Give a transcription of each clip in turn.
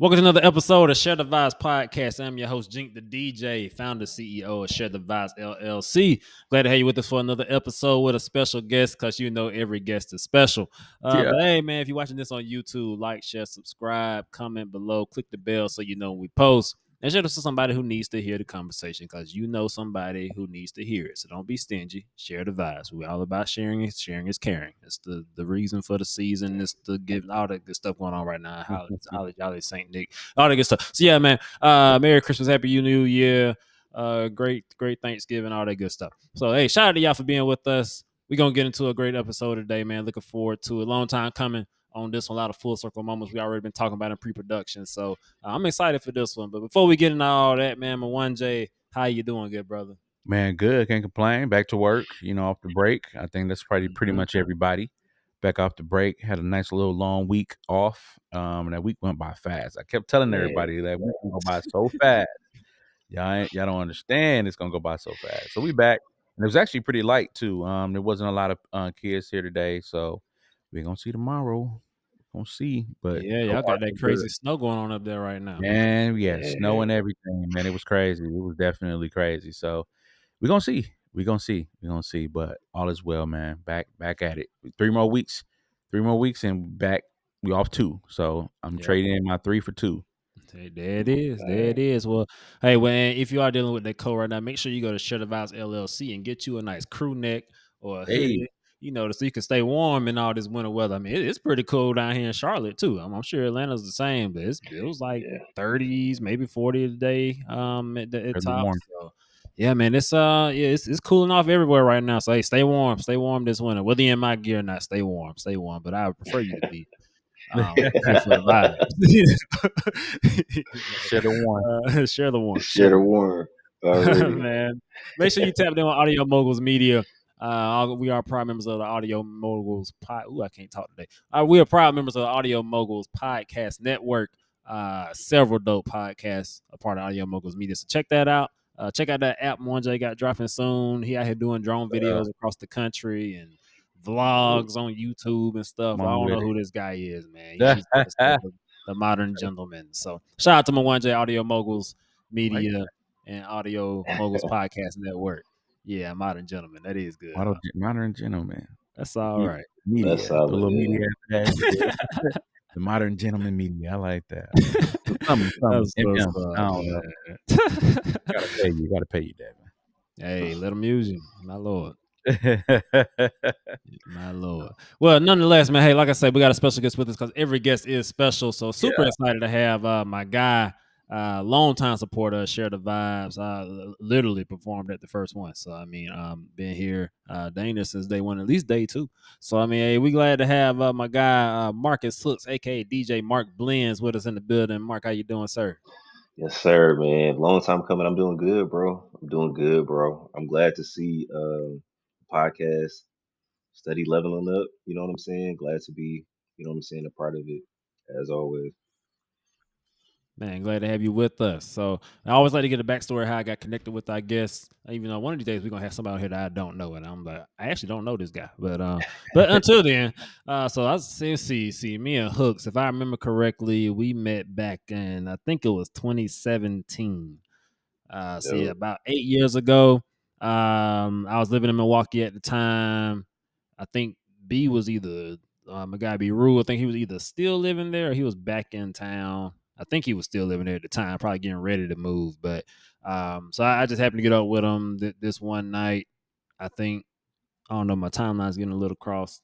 Welcome to another episode of Share the Vibes Podcast. I'm your host, Jink the DJ, founder, CEO of Share the Vibes LLC. Glad to have you with us for another episode with a special guest because you know every guest is special. But hey, man, if you're watching this on YouTube, like, share, subscribe, comment below, click the bell so you know when we post. And share this to somebody who needs to hear the conversation because you know somebody who needs to hear it. So don't be stingy. Share the vibes. We're all about sharing. Sharing is caring. It's the reason for the season. It's to give all that good stuff going on right now. Holly, St. Nick, all that good stuff. So yeah, man. Merry Christmas, Happy New Year. Great Thanksgiving, all that good stuff. So hey, shout out to y'all for being with us. We're gonna get into a great episode today, man. Looking forward to it. Long time coming on this one. A lot of full circle moments we already been talking about in pre-production. So I'm excited for this one. But before we get into all that, man, Mwanje, how you doing, good brother? Man, good. Can't complain. Back to work, off the break. I think that's pretty much everybody. Back off the break. Had a nice little long week off. And that week went by fast. I kept telling everybody that week will go by so fast. Y'all don't understand. It's gonna go by so fast. So we back. And it was actually pretty light too. There wasn't a lot of kids here today, so we're gonna see tomorrow. Gonna see. But Yeah, so y'all far got that so crazy good. snow going on up there right now. Man, we had snow and everything, man. It was crazy. It was definitely crazy. So we're gonna see. We're gonna see. We're gonna see. But all is well, man. Back at it. 3 more weeks. 3 more weeks and back. We off 2. So I'm Yep. trading in my 3 for 2. There it is. There it is. Well, hey, when if you are dealing with that cold right now, make sure you go to Share the Vibes LLC and get you a nice crew neck or a Hey, hoodie, so you can stay warm in all this winter weather. I mean, it's pretty cold down here in Charlotte too. I'm sure Atlanta's the same, but it was like 30s, maybe 40 today. At fairly top. warm. So yeah, man, it's cooling off everywhere right now. So hey, stay warm this winter. Whether you're in my gear or not, stay warm. But I would prefer you to be here for the vibe. Share the one. Share the warmth. Share the warmth already. Man, make sure you tap in on Audio Moguls Media. We are proud members of the Audio Moguls I can't talk today. We are proud members of the Audio Moguls Podcast Network. Several dope podcasts a part of Audio Moguls Media. So check that out. Check out that app Monjay got dropping soon. He out here doing drone videos across the country and vlogs on YouTube and stuff. I'm I on don't with know it. who this guy is, man. He's just the modern gentleman. So shout out to Mwanje Audio Moguls Media and Audio Moguls Podcast Network. Yeah, modern gentleman. That is good. Huh? Modern gentleman. That's all right. Media. That's solid, The little yeah. media after that. The modern gentleman media. I like that. Something. That's MM. what's I up, don't know. man. Gotta pay you that, Hey, let him use you, my lord. man. My lord. Well, nonetheless, man. Hey, like I said, we got a special guest with us because every guest is special. So super excited to have my guy, longtime supporter, Share the Vibes. Literally performed at the first one. So I mean, been here, Dana since day one, at least day 2. So I mean, hey, we glad to have my guy Marcus Hooks, aka DJ Marc Blends, with us in the building. Mark, how you doing, sir? Yes, sir, man. Long time coming. I'm doing good, bro. I'm doing good, bro. I'm glad to see podcast study leveling up. You know what I'm saying? Glad to be, a part of it as always. Man, glad to have you with us. So I always like to get a backstory how I got connected with our guests. Even though one of these days we're gonna have somebody out here that I don't know, and I'm like, I actually don't know this guy. But until then, so I see me and Hooks. If I remember correctly, we met back in I think it was 2017. Yo, About 8 years ago. I was living in Milwaukee at the time. I think B was either my guy B Rule. I think he was either still living there or he was back in town. I think he was still living there at the time, probably getting ready to move. But so I just happened to get up with him this one night. I think I don't know. My timeline's getting a little crossed.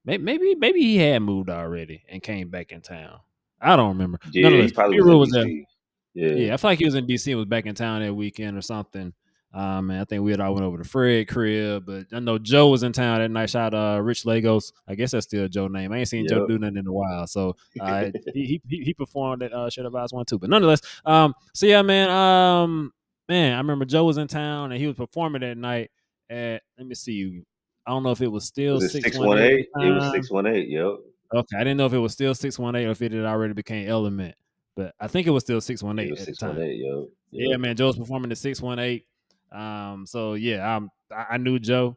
Maybe he had moved already and came back in town. I don't remember. yeah, he Nonetheless, probably B was in Rule was there. DC. Yeah, Yeah, I feel like he was in DC and was back in town that weekend or something. And I think we had all went over to Fred crib, but I know Joe was in town that night. Shout out Rich Lagos. I guess that's still Joe's name. I ain't seen Joe yep. do nothing in a while. So he performed at Shut Up Eyes 1 too. But nonetheless, so yeah, man, I remember Joe was in town and he was performing that night at let me see. I don't know if it was still Was it 618 at 618? the It was time. 618. Yep. Okay, I didn't know if it was still 618 or if it had already became Element, but I think it was still It 618 was at the time. 618. Yep. Yeah, Yep. man, Joe's performing at 618. So yeah, I knew Joe.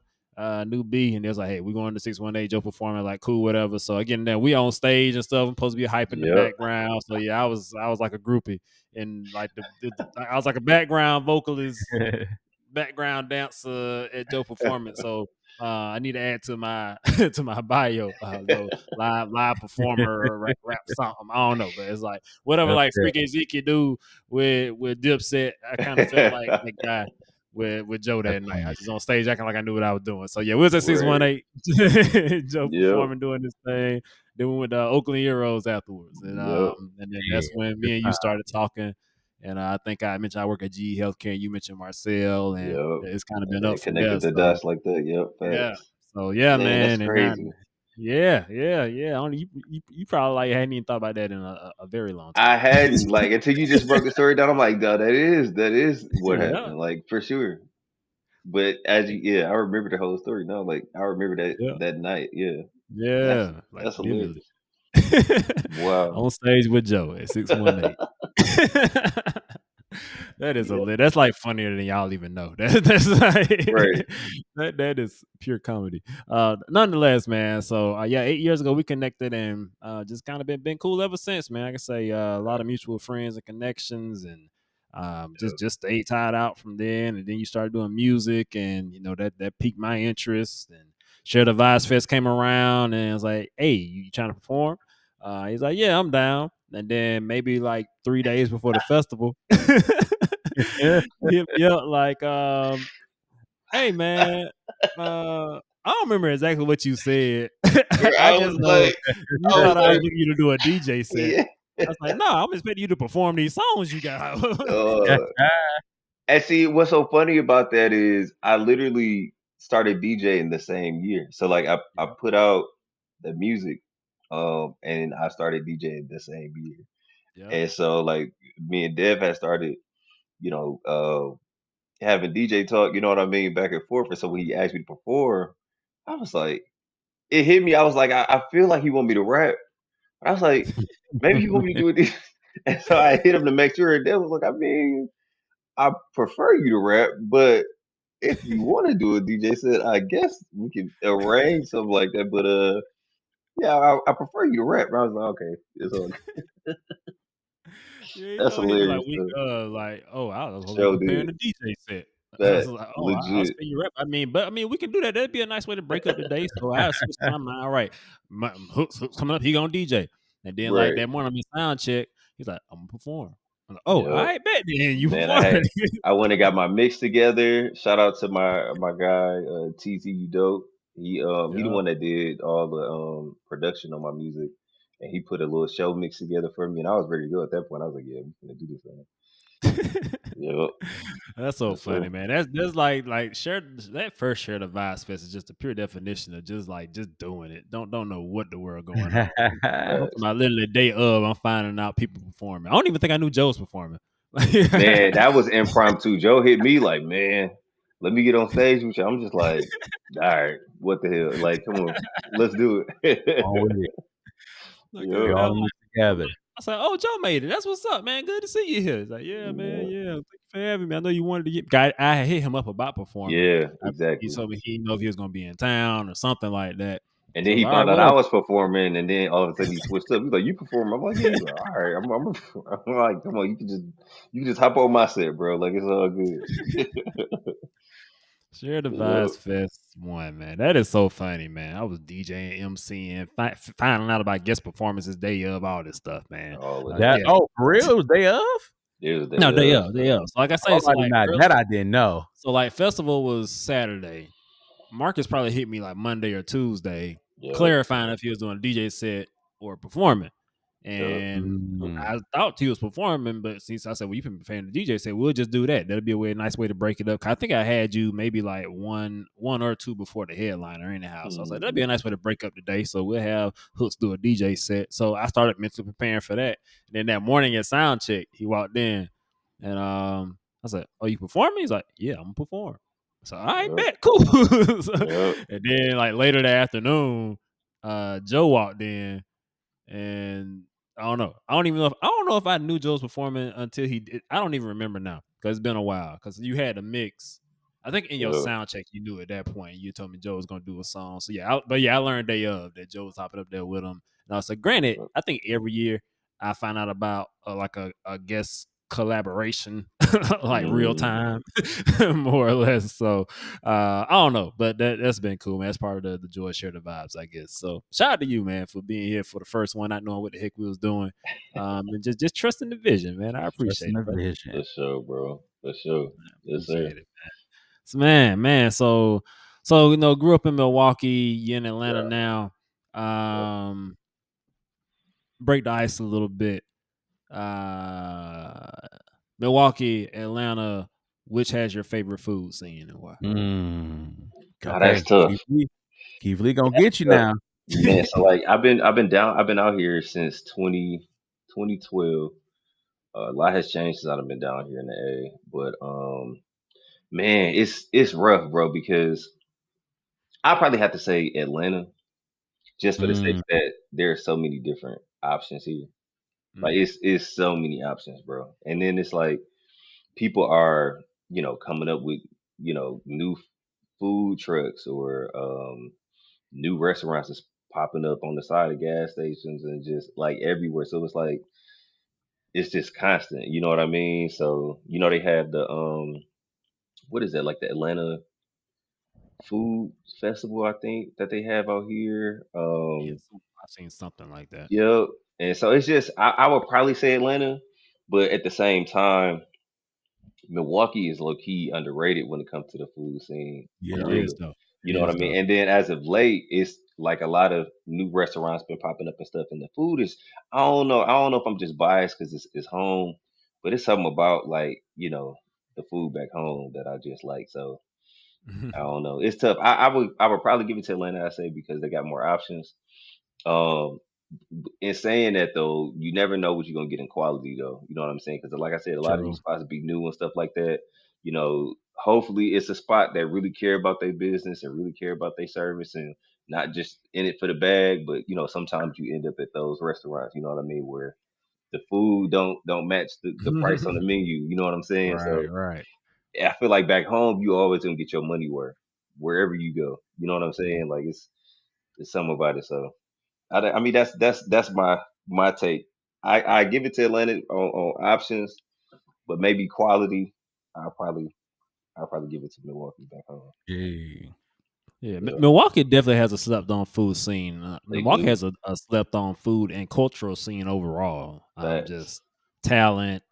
New B, and they was like, "Hey, we going to 618, Joe performing." Like, cool, whatever. So again, then we on stage and stuff. I'm supposed to be hype in the Yep. background. So yeah, I was like a groupie, and like I was like a background vocalist, background dancer at Joe performance. So I need to add to my to my bio, live performer, rap something. I don't know, but it's like whatever, That's like it. Freaky Zeke do with Dipset. I kind of felt like that guy with Joe That's that night. I funny. just on stage acting like I knew what I was doing. So yeah, we was at Right. 618, Joe Yep. performing, doing this thing. Then we went to Oakland Heroes afterwards, Yep. and then Yeah, that's when good me and you time. started talking. And I think I mentioned I work at GE Healthcare. You mentioned Marcel, and Yep. it's kind of And been then up it from there. connected the So dots like that. Yep. yeah, Facts. so yeah, Man, that's man, and now, crazy. yeah. Only you probably like hadn't even thought about that in a very long I time. hadn't like until you just broke the story down. I'm like, no, that is what Yeah, happened, like for sure. But as yeah, you, yeah, I remember the whole story. No, like I remember that yeah, that night. Yeah, that's yeah, like that's vividly. hilarious. Wow. On stage with Joe at 618. That is a Yep. lit. That's like funnier than y'all even know. That's like Right. that is pure comedy. Nonetheless, man. So yeah, 8 years ago we connected and just kind of been cool ever since, man. I can say a lot of mutual friends and connections, and just stayed tied out from then. And then you started doing music, and you know that piqued my interest. And Share the Vibes Fest came around, and I was like, "Hey, you trying to perform?" He's like, "Yeah, I'm down." And then maybe like 3 days before the festival, Yeah. he hit me up like, "Hey man, I don't remember exactly what you said. Bro, I I just was know like, you I was thought I was like, looking you to do a DJ set." yeah. I was like, "No, I'm expecting you to perform these songs you got." Uh, and see, what's so funny about that is I literally started DJing the same year. So like I Yeah, put out the music, and I started DJing the same year. yeah. And so like me and Dev had started, you know, having DJ talk, you know what I mean, back and forth. And so when he asked me to perform, I was like, it hit me. I was like, I feel like he want me to rap. I was like, maybe he want me to do it. And so I hit him to make sure. And Dev was like, I mean, I prefer you to rap, but if you want to do a DJ set, I guess we can arrange something like that. But yeah, I prefer you to rap. I was like, okay, it's all Yeah, he that's told me, he was like, hilarious "We though. like, oh, I was over here Show preparing did a DJ set." I was that like, "Oh, I'll legit. spin you rep." I mean, we can do that. That'd be a nice way to break up the day. So I switched my mind. All right, Hooks coming up. He gonna DJ, and then like Right. that morning, I sound check. He's like, "I'm gonna perform." I'm like, "Oh, Yep. I bet then you Man, perform." I went and got my mix together. Shout out to my guy TZ You Dope. He the Yeah. one that did all the production on my music, and he put a little show mix together for me, and I was ready to go at that point. I was like, yeah, we're gonna do this thing. Yep. That's so Yes, funny, sir. man. That's like share that first Share the Vibes Fest is just a pure definition of just doing it. Don't know what the world going on. I'm talking Facts. about literally the day of, I'm finding out people performing. I don't even think I knew Joe was performing. Man, that was impromptu. Joe hit me like, man, let me get on stage with you. I'm just like, all right, what the hell? Like, come on, let's do it. On with it. Like, Yep. We man, all in this together. I said, "Oh, Joe made it. That's what's up, man. Good to see you here." He's like, "Yeah, man. Yeah. Yeah, thank you for having me. I know you wanted to get." Guy, I had hit him up about performing. Yeah, He exactly. told me he didn't know if he was gonna be in town or something like that. And So I then was he like, "All right, found out I whatever." was performing, and then all of a sudden he switched up. He's like, "You perform?" I'm like, "Yeah." He's like, "All right." I'm like, "Come on, you can just hop on my set, bro. Like it's all good." Share the Yep. Vibes Fest one, man. That is so funny, man. I was DJing, MCing, finding out about guest performances day of, all this stuff, man. All of That that. Yeah, for real? It was day of? It was no, day day of. of, day of. So like I say, Oh, so I did like not. That I didn't know. so like festival was Saturday. Marcus probably hit me like Monday or Tuesday, Yep. clarifying if he was doing a DJ set or performing. Yep. And Mm. I thought he was performing, but since I said, "Well, you've been preparing the DJ set, we'll just do that. That'll be nice way to break it up." 'Cause I think I had you maybe like one or two before the headliner in the house. So I was like, that'd be Hmm. a nice way to break up the day. So we'll have Hooks do a DJ set. So I started mentally preparing for that. And then that morning at sound check, he walked in, and I said, "Oh, you performing?" He's like, "Yeah, I'm gonna perform." So I Yep. bet, cool. So, Yep. and then like later that afternoon, Joe walked in, and I don't know. I don't know if I knew Joe was performing until he did. I don't even remember now because it's been a while. Because you had a mix. I think in your Yeah. sound check, you knew at that point. You told me Joe was gonna do a song. So yeah, but yeah, I learned day of that Joe was hopping up there with him. And I said, granted, I think every year I find out about like a guest collaboration, like real Mm. time, more or less. So I don't know, but that's been cool, man. That's part of the joy, share the vibes, I guess. So shout out to you, man, for being here for the first one, not knowing what the heck we was doing, and just trusting the vision, man. I Trusting appreciate the it, brother. vision. For sure, bro. For sure. Yes, sir. Appreciate it. So, man. So grew up in Milwaukee. You in Atlanta Yeah. now. Yep. Break the ice a little bit. Uh, Milwaukee, Atlanta. Which has your favorite food scene and why? Mm. Now that's Okay, tough. Keith Lee gonna That's get you tough. now. Man, so like I've been out here since 2012. A lot has changed since I've been down here in the A. But man, it's rough, bro, because I probably have to say Atlanta just for the sake Mm, that there are so many different options here. Like Mm. it's so many options, bro. And then it's like people are, coming up with, new food trucks or new restaurants that's popping up on the side of gas stations and just like everywhere. So it's like it's just constant, you know what I mean? So, they have the what is that, like the Atlanta Food Festival, I think, that they have out here. Yeah, I've seen something like that. Yep. And so it's just I would probably say Atlanta, but at the same time, Milwaukee is low key underrated when it comes to the food scene yeah. for It is real. though. You It know what I is mean? though. And then as of late, it's like a lot of new restaurants been popping up and stuff. And the food is, I don't know. I don't know if I'm just biased because it's home, but it's something about like, the food back home that I just like. So I don't know. It's tough. I would probably give it to Atlanta, I say, because they got more options. Um, in saying that though, you never know what you're gonna get in quality though. You know what I'm saying? Because like I said, a lot of these True. spots be new and stuff like that. Hopefully it's a spot that really care about their business and really care about their service and not just in it for the bag. But sometimes you end up at those restaurants. You know what I mean? Where the food don't match the price on the menu. You know what I'm saying? Right, So right. I feel like back home you always gonna get your money worth wherever you go. You know what I'm Yeah. saying? Like it's something about it. So. I mean that's my take. I give it to Atlanta on options, but maybe quality. I'll probably I'll probably give it to Milwaukee back home. Yeah. Yeah, Yeah, Milwaukee definitely has a slept on food scene. they Milwaukee do has a slept on food and cultural scene overall. facts. Just talent.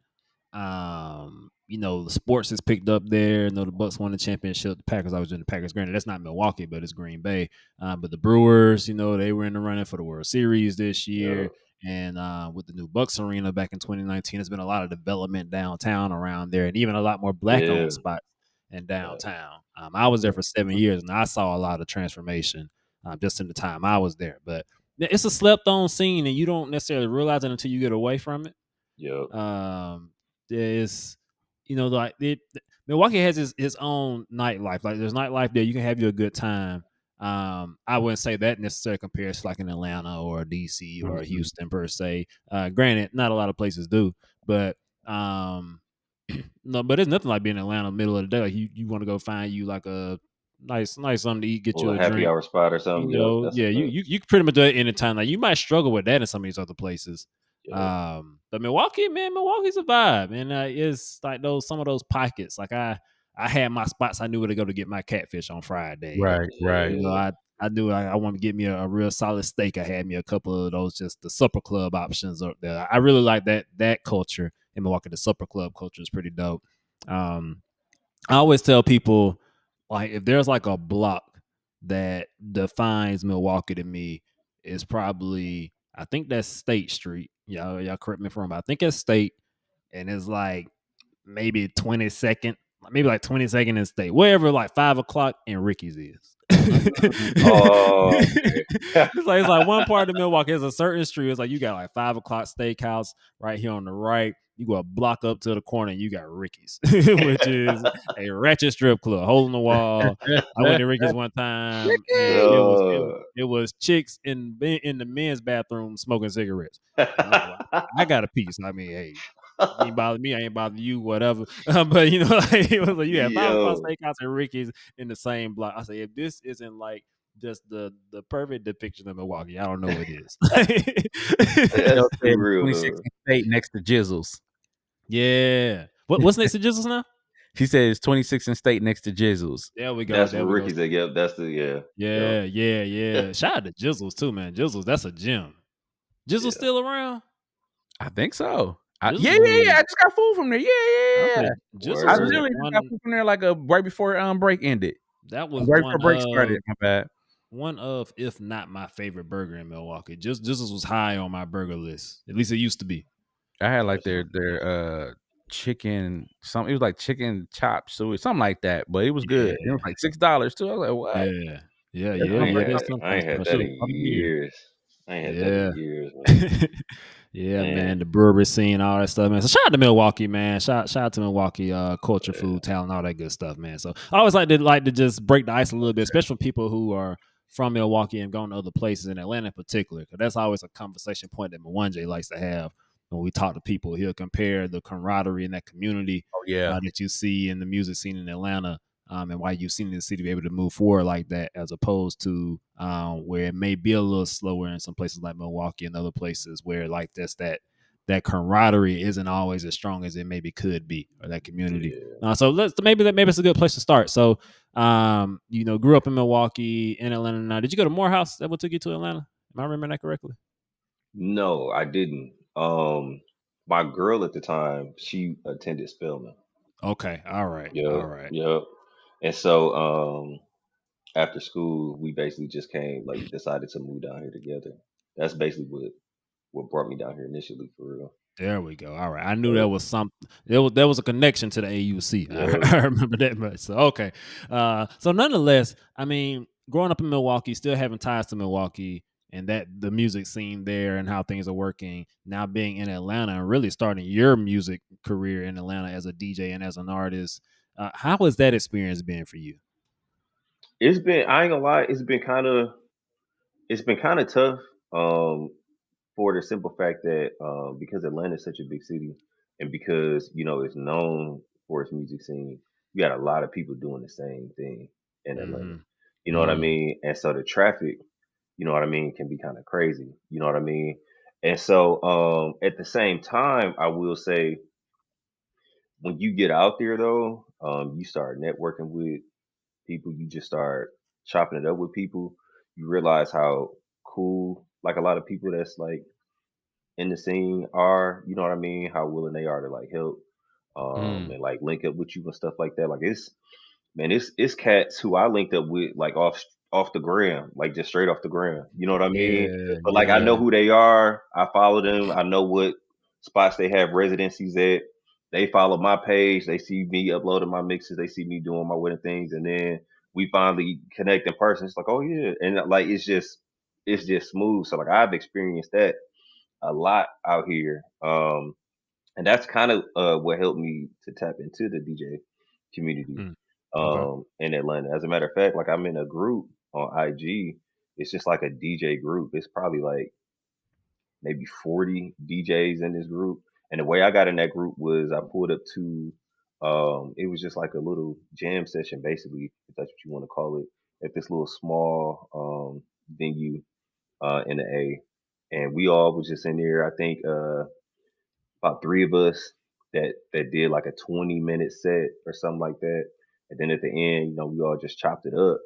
The sports is picked up there. The Bucks won the championship. The Packers, I was in the Packers. Granted, that's not Milwaukee, but it's Green Bay. But the Brewers, they were in the running for the World Series this Yeah, year. And with the new Bucks Arena back in 2019, there's been a lot of development downtown around there, and even a lot more yeah, black-owned spots in facts. downtown. I was there Yeah, for 7 years, and I saw a lot of transformation just in the time I was there. But it's a slept-on scene, and you don't necessarily realize it until you get away from it. yep. There's, like Milwaukee has its own nightlife. Like there's nightlife there. You can have you a good time. I wouldn't say that necessarily compares to like in Atlanta or DC or Mhm. Houston per se. Granted, not a lot of places do, but no, but it's nothing like being in Atlanta middle of the day. Like you want to go find you like a nice something to eat, get Well, you a a happy drink. hour spot or something. Yep, that's a Yeah, fact. you can pretty much do it anytime. Like you might struggle with that in some of these other places. Yep. But Milwaukee, man, Milwaukee's a vibe, and it's like some of those pockets. Like I had my spots. I knew where to go to get my catfish on Friday, and Right, right. Yeah, I knew I wanted to get me a real solid steak. I had me a couple of those, just the supper club options up there. I really like that culture in Milwaukee. The supper club culture is pretty dope. Um, I always tell people, like, if there's like a block that defines Milwaukee to me, is probably, I think that's State Street. Y'all correct me if I'm wrong, but I think it's State, and it's like maybe 22nd, maybe like 22nd and State, wherever like 5 o'clock and Ricky's is. Oh, okay. It's like one part of Milwaukee has a certain street. It's like you got like 5 o'clock steakhouse right here on the right. You go a block up to the corner and you got Ricky's, which is a ratchet strip club, hole in the wall. I went to Ricky's one time and it was it, Uh, it was chicks in the men's bathroom smoking cigarettes. And I'm like, I got a piece. I mean, hey. You ain't bother me, I ain't bother you, whatever. But you know, like it was like you had 5 o'clock Yo, steakhouse and Ricky's in the same block. I say if this isn't like just the perfect depiction of Milwaukee, I don't know what is. that's L too said real 26 though. and State next to Jizzles. Yeah. What's next to Jizzles now? She says 26 and State next to Jizzles. There we go. That's There what we go. Ricky said. Yep, that's the yeah, Yeah, yeah, yeah. Shout out to Jizzles too, man. Jizzles, that's a gem. Jizzles yeah, still around? I think so. Yeah, Jizzles yeah, yeah. was I just got food from there. Yeah, I yeah, yeah. say Jizzles I was word. literally just got one food from there like right before break ended. that was Right before break started. My bad. one of, if not my favorite burger in Milwaukee. Just Jizzles was high on my burger list. At least it used to be. I had like That's their chicken it was like chicken chop suey, something like that. But it was Yeah, good. It was like $6 too. I was like, what? yeah, yeah, That's yeah, my yeah. first time. There's some I kind of ain't had that special. in years. I ain't had that in Yeah. years, man. Yeah, Man, man, the brewery scene, all that stuff, man. So shout out to Milwaukee, man. Shout out to Milwaukee, culture, yeah, food, talent, all that good stuff, man. So I always like to just break the ice a little bit, especially for people who are from Milwaukee and gone to other places in Atlanta in particular, because that's always a conversation point that Mwanje likes to have when we talk to people. He'll compare the camaraderie in that community Oh yeah. that you see in the music scene in Atlanta, and why you've seen the city be able to move forward like that, as opposed to where it may be a little slower in some places like Milwaukee and other places where like that camaraderie isn't always as strong as it maybe could be, or that community. yeah. So maybe it's a good place to start. So, grew up in Milwaukee, in Atlanta. Now, did you go to Morehouse? That what took you to Atlanta? Am I remembering that correctly? No, I didn't. My girl at the time, she attended Spelman. Okay, all right, Yep, all right. yep. And so, after school, we basically just decided to move down here together. That's basically what brought me down here initially, for real. There we go. All right. I knew there Yep, was some there was a connection to the AUC. yep. I remember that much. So okay. So nonetheless, I mean, growing up in Milwaukee, still having ties to Milwaukee and that the music scene there and how things are working, now being in Atlanta and really starting your music career in Atlanta as a DJ and as an artist. How has that experience been for you? It's been, I ain't gonna lie, it's been kind of tough. For the simple fact that because Atlanta is such a big city, and because it's known for its music scene, you got a lot of people doing the same thing in Atlanta. Mm-hmm. You know what I Mm, mean? And so the traffic, you know what I mean, can be kind of crazy. You know what I mean? And so at the same time, I will say when you get out there though, you start networking with people. You just start chopping it up with people. You realize how cool like a lot of people that's like in the scene are, you know what I mean, how willing they are to like help mm. and like link up with you and stuff like that. Like it's cats who I linked up with like off the gram, like just straight off the gram. You know what I mean? Yeah, But like I yeah. know who they are. I follow them. I know what spots they have residencies at. They follow my page. They see me uploading my mixes. They see me doing my wedding things, and then we finally connect in person. It's like, oh yeah, and like it's just smooth. So like I've experienced that a lot out here. And that's kind of what helped me to tap into the DJ community Mm. Okay. in Atlanta. As a matter of fact, like I'm in a group on IG. It's just like a DJ group. It's probably like maybe 40 DJs in this group. And the way I got in that group was I pulled up to it was just like a little jam session basically, if that's what you want to call it, at this little small venue in the A. And we all was just in there. I think about three of us that did like a 20-minute set or something like that. And then at the end, we all just chopped it up.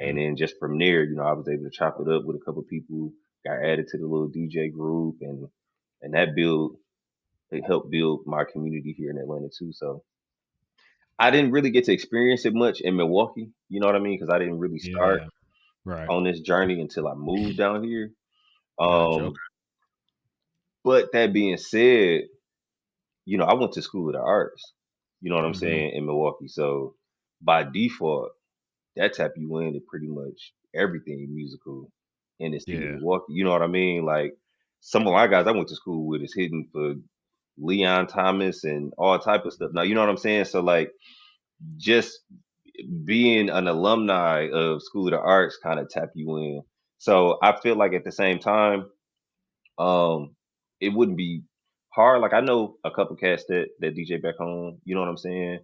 And Mm. then just from there, I was able to chop it up with a couple of people, got added to the little DJ group, and that build it helped build my community here in Atlanta too. So I didn't really get to experience it much in Milwaukee, you know what I mean? Because I didn't really start Yeah. Right. on this journey until I moved down here. Gotcha. Okay. Um, but that being said, I went to school of the arts, you know what I'm Mm-hmm. saying, in Milwaukee. So by default, that tap you into pretty much everything musical in the city of Yeah. Milwaukee. You know what I mean? Like some of my guys I went to school with is hitting for Leon Thomas and all type of stuff. Now you know what I'm saying? So like just being an alumni of School of the Arts kind of tap you in. So I feel like at the same time, um, it wouldn't be hard. Like I know a couple cats that DJ back home. You know what I'm saying?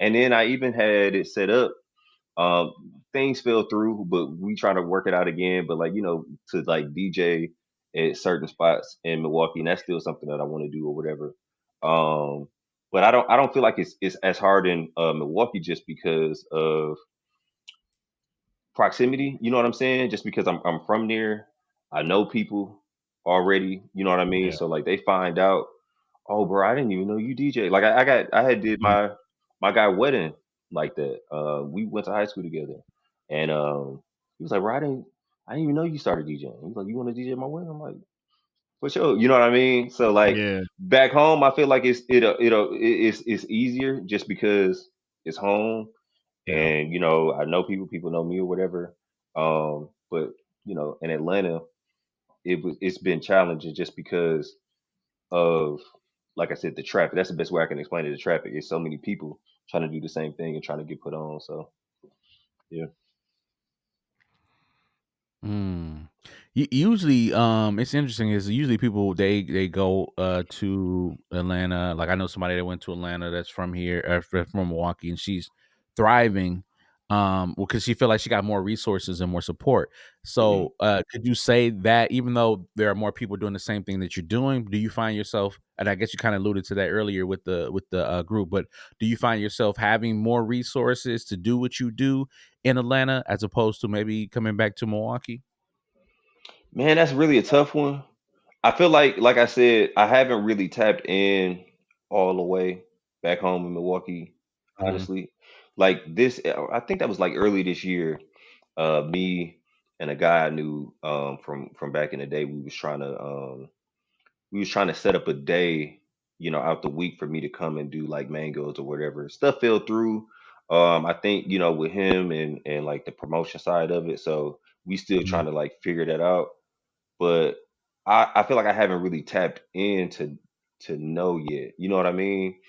And then I even had it set up. Um, Things fell through, but we try to work it out again. But like to like DJ at certain spots in Milwaukee, and that's still something that I want to do or whatever. Um, but I don't feel like it's as hard in Milwaukee just because of proximity. You know what I'm saying? Just because I'm from there, I know people already. You know what I mean? Yeah. So like they find out, oh bro, I didn't even know you DJ. Like I had did Mhm. my guy wedding like that. We went to high school together, and he was like, bro, I didn't even know you started DJing. He was like, you want to DJ my wedding? I'm like, for sure. You know what I mean? So like Yeah. back home, I feel like it's easier just because it's home Yeah. and I know people know me or whatever. But in Atlanta, it's been challenging just because of, like I said, the traffic. That's the best way I can explain it. The traffic. It's so many people trying to do the same thing and trying to get put on. So yeah. Mm. Usually, it's interesting. Is usually people they go to Atlanta. Like I know somebody that went to Atlanta that's from here, from Milwaukee, and she's thriving. Well, because she feel like she got more resources and more support. hmm So, could you say that even though there are more people doing the same thing that you're doing, do you find yourself? And I guess you kind of alluded to that earlier with the group, but do you find yourself having more resources to do what you do in Atlanta as opposed to maybe coming back to Milwaukee? Man, that's really a tough one. I feel like I said, I haven't really tapped in all the way back home in Milwaukee. Mhm, Honestly, like this, I think that was like early this year. Me and a guy I knew from back in the day, we was trying to set up a day, out the week for me to come and do like mangoes or whatever. Stuff fell through. I think, with him and like the promotion side of it. So we still mhm, trying to like figure that out. But I feel like I haven't really tapped into to know yet. You know what I mean?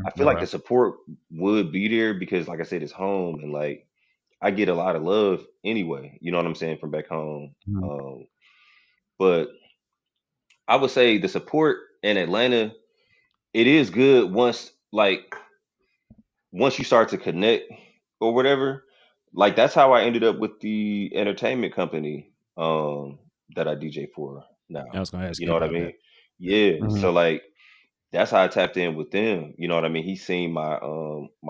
I mhm, feel like okay, the support would be there because like I said, it's home and like I get a lot of love anyway. You know what I'm saying, from back home. mhm, But I would say the support in Atlanta, it is good once you start to connect or whatever. Like that's how I ended up with the entertainment company that I DJ for I now. was gonna ask You you know what I about that. mean? Yeah. mhm, So like that's how I tapped in with them. You know what I mean? He seen my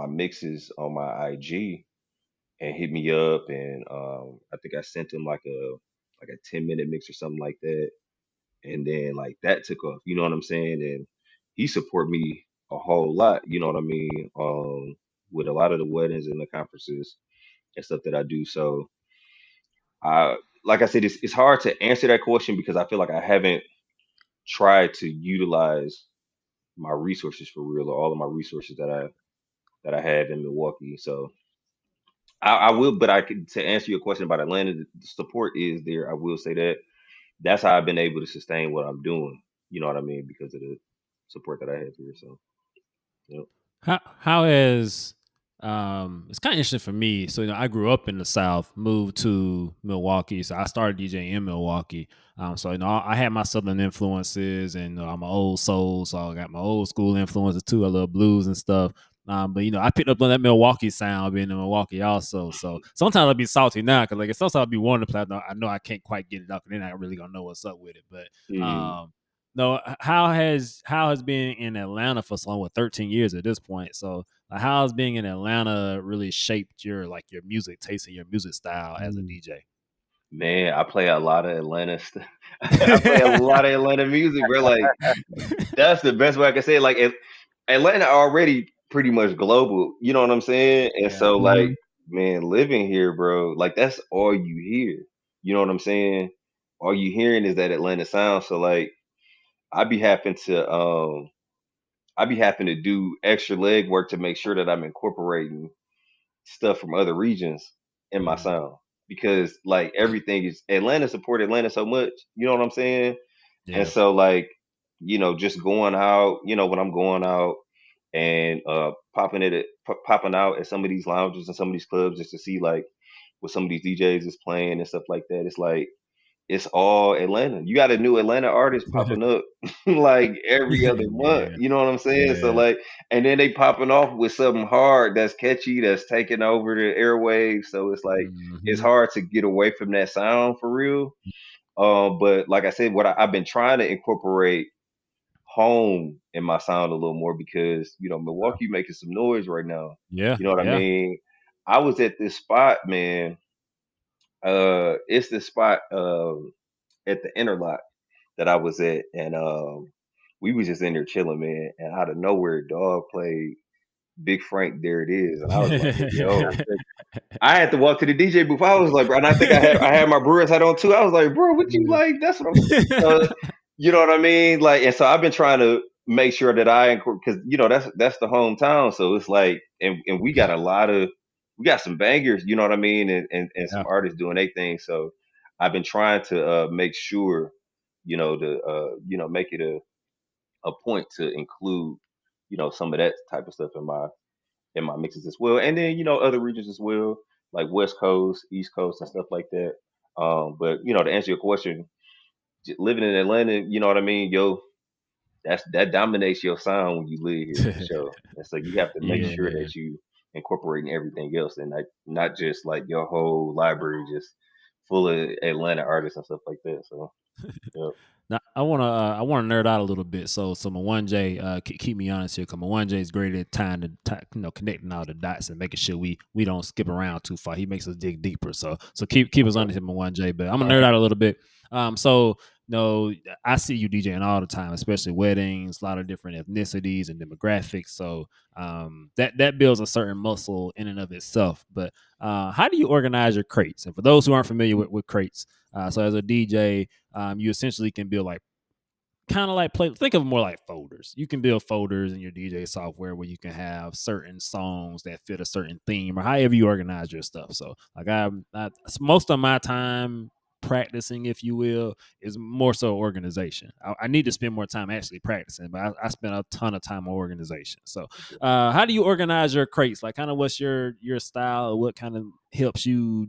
mixes on my IG and hit me up and I think I sent him like a 10-minute mix or something like that. And then like that took off, you know what I'm saying? And he support me a whole lot, you know what I mean? With a lot of the weddings and the conferences and stuff that I do. So I like I said, it's hard to answer that question because I feel like I haven't tried to utilize my resources for real or all of my resources that I have in Milwaukee. So I will, but I could to answer your question about Atlanta, the support is there. I will say that that's how I've been able to sustain what I'm doing. You know what I mean? Because of the support that I have here. So, yep. How has it's kind of interesting for me. So I grew up in the South, moved to Milwaukee, so I started DJing in Milwaukee. So I had my Southern influences, and I'm an old soul, so I got my old school influences too. I love blues and stuff. But I picked up on that Milwaukee sound being in Milwaukee also. So sometimes I'll be salty now because like sometimes I'll be wanting to play. I know I can't quite get it up, and then I really gonna know what's up with it. But Mm, no, how has being in Atlanta for so long, with 13 years at this point? So how has being in Atlanta really shaped your music taste and your music style as a mhm. DJ? man, I play a lot of Atlanta stuff. I play a lot of Atlanta music, bro. Like that's the best way I can say it. Like Atlanta already pretty much global. You know what I'm saying? And Yeah. so like, Mhm, man, living here, bro, like that's all you hear. You know what I'm saying? All you hearing is that Atlanta sound. So like, I be having to I be having to do extra leg work to make sure that I'm incorporating stuff from other regions in my Mhm. sound because like everything is Atlanta support Atlanta so much. You know what I'm saying? And Yeah. so like, just going out, when I'm going out and popping out at some of these lounges and some of these clubs just to see like what some of these DJs is playing and stuff like that. It's like it's all Atlanta. You got a new Atlanta artist popping up like every other month. Yeah, You know what I'm saying? So yeah. like, and then they popping off with something hard that's catchy, that's taking over the airwaves. So it's like it's Hmm. hard to get away from that sound for real. But like I said, I've been trying to incorporate home in my sound a little more because Milwaukee making some noise right now. Yeah, You know what I yeah. mean? I was at this spot, man. It's this spot at the Interlock that I was at, and we was just in there chilling, man. And out of nowhere, dog played Big Frank. There it is, and I was like, yo. I had to walk to the DJ booth. I was like, bro, and I think I had my Brewers hat on too. I was like, bro, what you like? That's what I'm. So, you know what I mean? Like, and so I've been trying to make sure that because that's the hometown. So it's like, and we got some bangers. You know what I mean? And some Yeah. artists doing their thing. So I've been trying to make sure, to make it a point to include, some of that type of stuff in my mixes as well, and then other regions as well, like West Coast, East Coast, and stuff like that. But to answer your question, living in Atlanta, you know what I mean, yo, that dominates your sound when you live here for sure. And so you have to make sure Yeah. that you incorporating everything else, and not just like your whole library just full of Atlanta artists and stuff like that. So yeah, Now I wanna nerd out a little bit. So my one J, keep me honest here, because my one J is great at time to connecting all the dots and making sure we don't skip around too far. He makes us dig deeper. So keep us okay, honest here, my one J. But I'm gonna all nerd right, out a little bit. So I see you DJing all the time, especially weddings, a lot of different ethnicities and demographics. So that builds a certain muscle in and of itself. But how do you organize your crates? And for those who aren't familiar with crates, so as a DJ, you essentially can build like kind of like play. Think of it more like folders. You can build folders in your DJ software where you can have certain songs that fit a certain theme or however you organize your stuff. So like most of my time practicing, if you will, is more so organization. I need to spend more time actually practicing, but I spend a ton of time on organization. So how do you organize your crates? Like kind of what's your style? What kind of helps you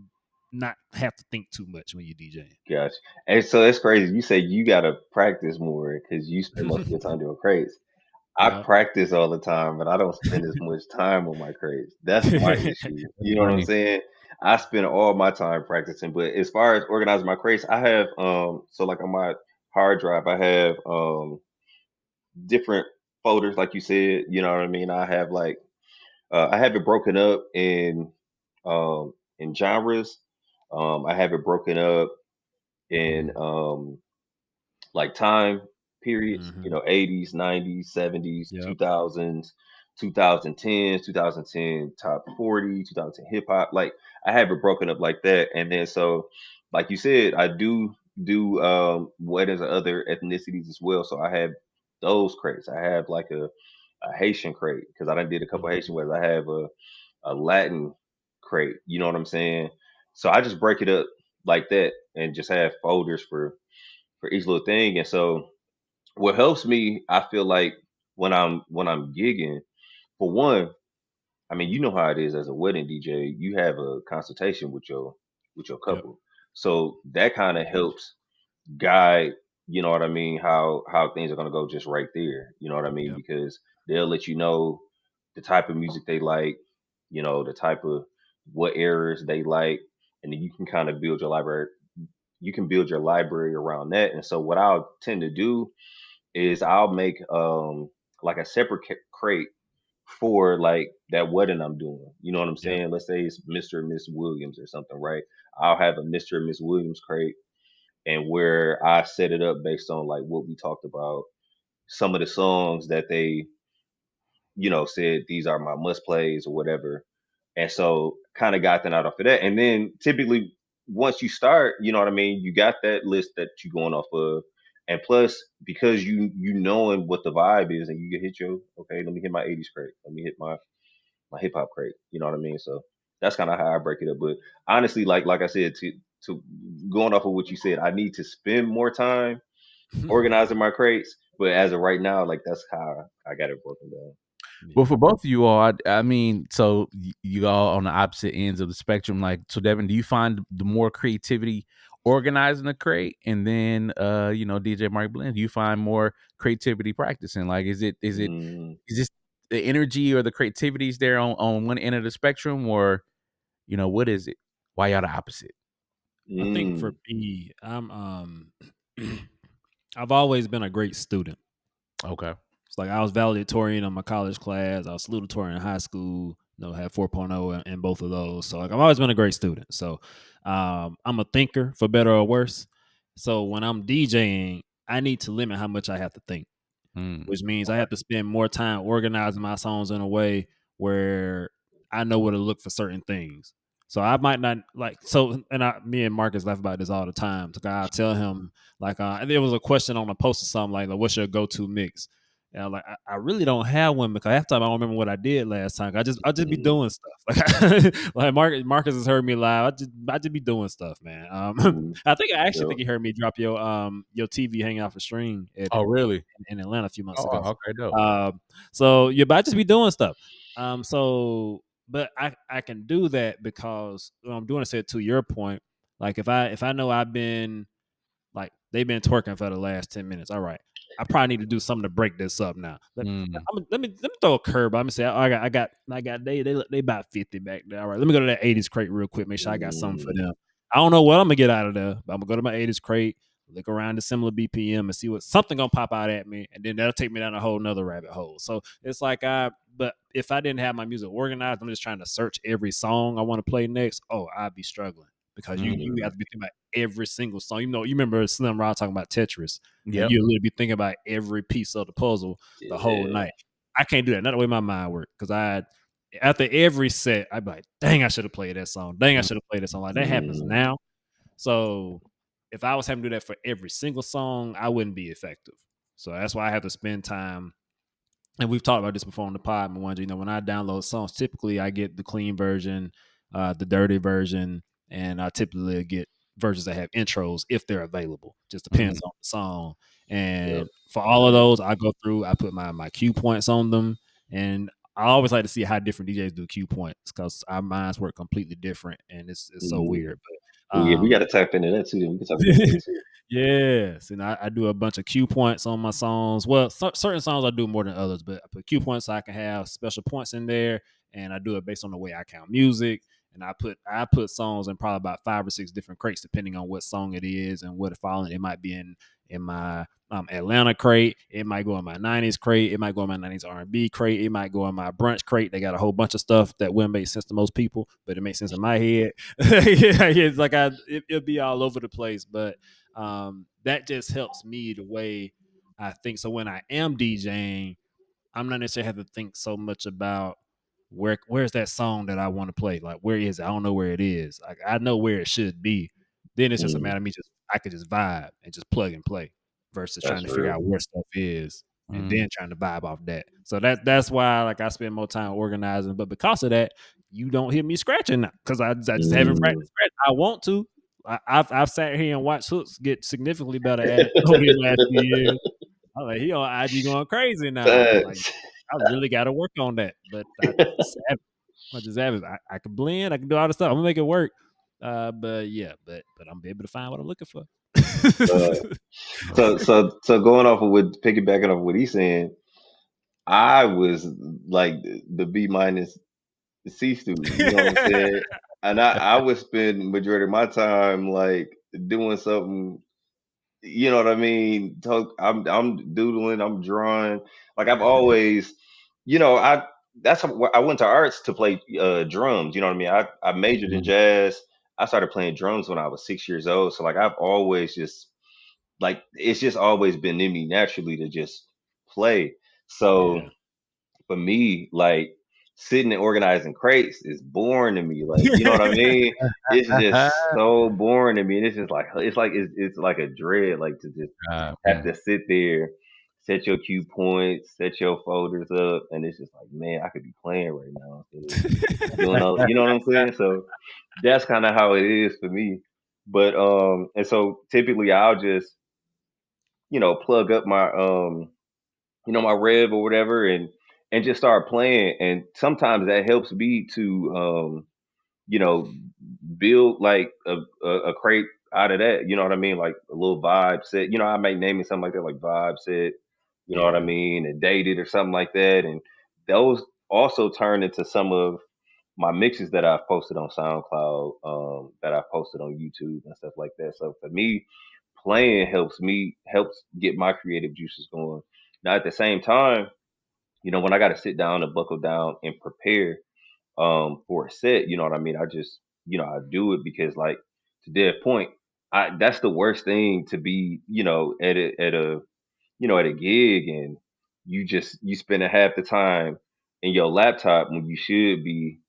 not have to think too much when you DJ? gotcha. And so it's crazy. You say you gotta practice more because you spend most of your time doing crates. I Yeah. practice all the time, but I don't spend as much time on my crates. That's my issue. That's You know what I'm funny. saying? I spend all my time practicing, but as far as organizing my crates, I have so like on my hard drive, I have different folders, like you said. You know what I mean? I have like I have it broken up in genres. I have it broken up in like time periods, Hmm. 80s, 90s, 70s, Yep. 2000s, 2010s, 2010 top 40, 2010 hip hop. Like I have it broken up like that. And then so like you said, I do weddings and other ethnicities as well. So I have those crates. I have like a Haitian crate because I done did a couple Haitian Mhm. weddings. I have a Latin crate. You know what I'm saying? So I just break it up like that and just have folders for each little thing. And so what helps me, I feel like when I'm gigging, for one, I mean, you know how it is as a wedding DJ, you have a consultation with your Yep. couple. So that kind of helps guide, you know what I mean, how things are gonna go just right there. You know what I mean? Yep. Because they'll let you know the type of music they like, the type of what eras they like, and then you can kind of build your library. You can build your library around that. And so what I'll tend to do is I'll make like a separate crate for like that wedding I'm doing. You know what I'm Yep. saying? Let's say it's Mr. and Miss Williams or something, right? I'll have a Mr. and Miss Williams crate and where I set it up based on like what we talked about, some of the songs that they, said these are my must plays or whatever. And so kind of got that out off of that. And then typically once you start, you know what I mean, you got that list that you're going off of. And plus, because you knowing what the vibe is and you can hit your okay, let me hit my 80s crate. Let me hit my hip hop crate. You know what I mean? So that's kind of how I break it up. But honestly, like I said, to going off of what you said, I need to spend more time organizing my crates. But as of right now, like that's how I got it broken down. Well, Yeah. for both of you all, I mean, so you all on the opposite ends of the spectrum. Like, so Devin, do you find the more creativity organizing the crate, and then DJ Marc Blends, you find more creativity practicing? Like, Mm, is this the energy or the creativity's there on one end of the spectrum, or what is it? Why y'all the opposite? I think for mm, me, I've always been a great student. Okay. It's like I was valedictorian in my college class. I was salutatorian in high school. Had 4.0 in both of those. So like I've always been a great student. So I'm a thinker for better or worse. So when I'm DJing, I need to limit how much I have to think, Mm. which means I have to spend more time organizing my songs in a way where I know where to look for certain things. So I might not like me and Marcus laugh about this all the time. So I tell him like there was a question on a post or something like what's your go-to mix? And I'm like, I really don't have one because half the time I don't remember what I did last time. I just be mm, doing stuff. Like Marcus has heard me live. I just be doing stuff, man. mm. I think I actually Yep. think he heard me drop your TV hanging off a string Oh, really? in Atlanta a few months Oh, ago. okay, dope. So yeah, but I just be doing stuff. But I can do that because I'm doing it to your point. Like if I know I've been like they've been twerking for the last 10 minutes. All right, I probably need to do something to break this up now. Mm. Let me throw a curve. I'm gonna say I got they about 50 back there. All right, let me go to that 80s crate real quick. Make sure I got something for Mm, them. I don't know what I'm gonna get out of there, but I'm gonna go to my 80s crate, look around the similar BPM and see what something gonna pop out at me, and then that'll take me down a whole nother rabbit hole. So it's like but if I didn't have my music organized, I'm just trying to search every song I want to play next. Oh, I'd be struggling because you mm. have to be thinking about every single song. You remember Slim Rod talking about Tetris, and Yep. you literally be thinking about every piece of the puzzle the whole Yeah. night. I can't do that. Not the way my mind works. Because after every set, I'd be like, dang, I should have played that song. Dang, I Mm. should have played that song. Like that happens Mm, now. So if I was having to do that for every single song, I wouldn't be effective. So that's why I have to spend time, and we've talked about this before on the pod, Mwanja, when I download songs, typically I get the clean version, the dirty version, and I typically get versions that have intros if they're available. Just Mhm. depends on the song. yep. And for all of those, I go through, I put my cue points on them, and I always like to see how different DJs do cue points because our minds work completely different, and it's so Mm. weird. But Well, yeah, we got to tap into that too. Then we can talk about that too. yes, and I do a bunch of cue points on my songs. Well, certain songs I do more than others, but I put cue points so I can have special points in there, and I do it based on the way I count music. And I put songs in probably about 5 or 6 different crates depending on what song it is and what it falling. It might be in my Atlanta crate. It might go in my '90s crate. It might go in my '90s R&B crate. It might go in my brunch crate. They got a whole bunch of stuff that wouldn't make sense to most people, but it makes sense in my head. Yeah, it's like it'll be all over the place, but that just helps me the way I think. So when I am DJing, I'm not necessarily have to think so much about where's that song that I want to play. Like where is it? I don't know where it is. Like I know where it should be. Then it's just a Mm, matter of me I could just vibe and just plug and play versus trying that's to figure real. out where stuff is and Mm. then trying to vibe off that. So that's why like I spend more time organizing. But because of that, you don't hear me scratching because I just haven't Mm. practiced scratch. I want to. I've sat here and watched Hooks get significantly better at it over these last few years. I'm like, he on IG going crazy now. I'm like, Facts. I really got to work on that. But I just have it. I can blend. I can do all the stuff. I'm gonna make it work. But yeah, but I'm able to find what I'm looking for. uh, so going off of what piggybacking off what he's saying, I was like the B minus C student. You know what I'm saying? And I would spend majority of my time like doing something. You know what I mean? I'm doodling, I'm drawing. Like I've always, I that's how, I went to arts to play drums. You know what I mean? I majored in Mm. jazz. I started playing drums when I was 6 years old. So like I've always just like it's just always been in me naturally to just play. So Yeah. for me, like sitting and organizing crates is boring to me. Like, you know what I mean? It's just so boring to me. And it's like a dread, like to just have Man. to sit there, set your cue points, set your folders up, and it's just like, man, I could be playing right now instead of doing all you know what I'm saying? So that's kind of how it is for me. But and so typically I'll just, plug up my my rev or whatever, and just start playing. And sometimes that helps me to you know build like a crate out of that, you know what I mean? Like a little vibe set. You know, I might name it something like that, like vibe set. You know what I Yeah. mean? And dated or something like that. And those also turned into some of my mixes that I've posted on SoundCloud, that I've posted on YouTube and stuff like that. So for me, playing helps get my creative juices going. Now at the same time, you know, when I got to sit down and buckle down and prepare for a set, you know what I mean? I just, you know, I do it because like to their point, I that's the worst thing to be, you know, at a gig and you spend a half the time in your laptop when you should be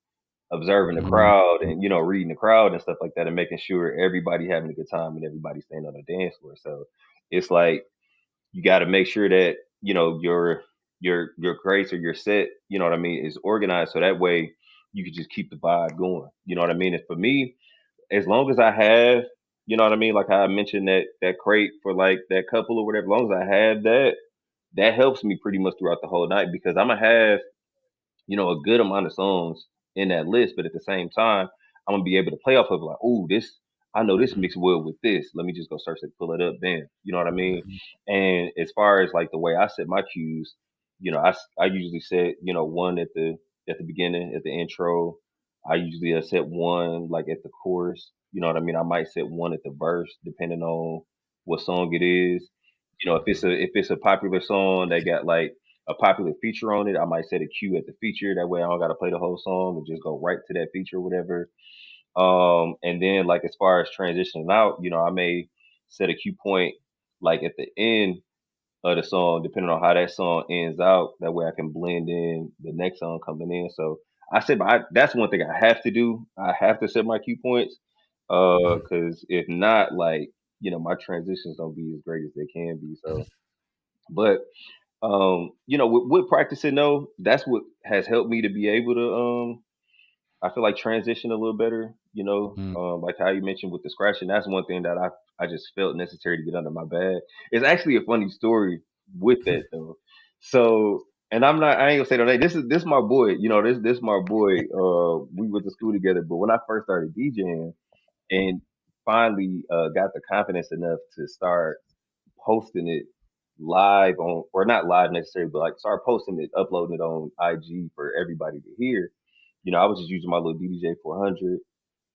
observing the Mhm. crowd and, you know, reading the crowd and stuff like that and making sure everybody having a good time and everybody staying on the dance floor. So it's like you got to make sure that, you know, your grace or your set, you know what I mean, is organized so that way you can just keep the vibe going. You know what I mean? And for me, as long as I have, you know what I mean, like I mentioned that crate for like that couple or whatever, as long as I have that, that helps me pretty much throughout the whole night because I'm gonna have, you know, a good amount of songs in that list, but at the same time, I'm gonna be able to play off of like, oh, this I know this Mhm. mix well with this. Let me just go search it, pull it up, then. You know what I mean? Mhm. And as far as like the way I set my cues, you know, I usually set, you know, one at the beginning, at the intro. I usually set one like at the chorus. You know what I mean? I might set one at the verse, depending on what song it is. You know, Mhm. if it's a popular song that got like a popular feature on it, I might set a cue at the feature. That way I don't gotta play the whole song and just go right to that feature or whatever. And then like as far as transitioning out, you know, I may set a cue point like at the end of the song, depending on how that song ends out. That way I can blend in the next song coming in. So that's one thing I have to do. I have to set my cue points. Mhm. Cause if not, like, you know, my transitions don't be as great as they can be. So but you know, with practicing though, that's what has helped me to be able to I feel like transition a little better, you know, Mm. like how you mentioned with the scratching. That's one thing that I just felt necessary to get under my bag. It's actually a funny story with that though. So, and I ain't gonna say no name. This my boy. You know, this my boy. We went to school together. But when I first started DJing and finally got the confidence enough to start posting it live on, or not live necessarily, but like start posting it, uploading it on IG for everybody to hear. You know, I was just using my little DDJ 400,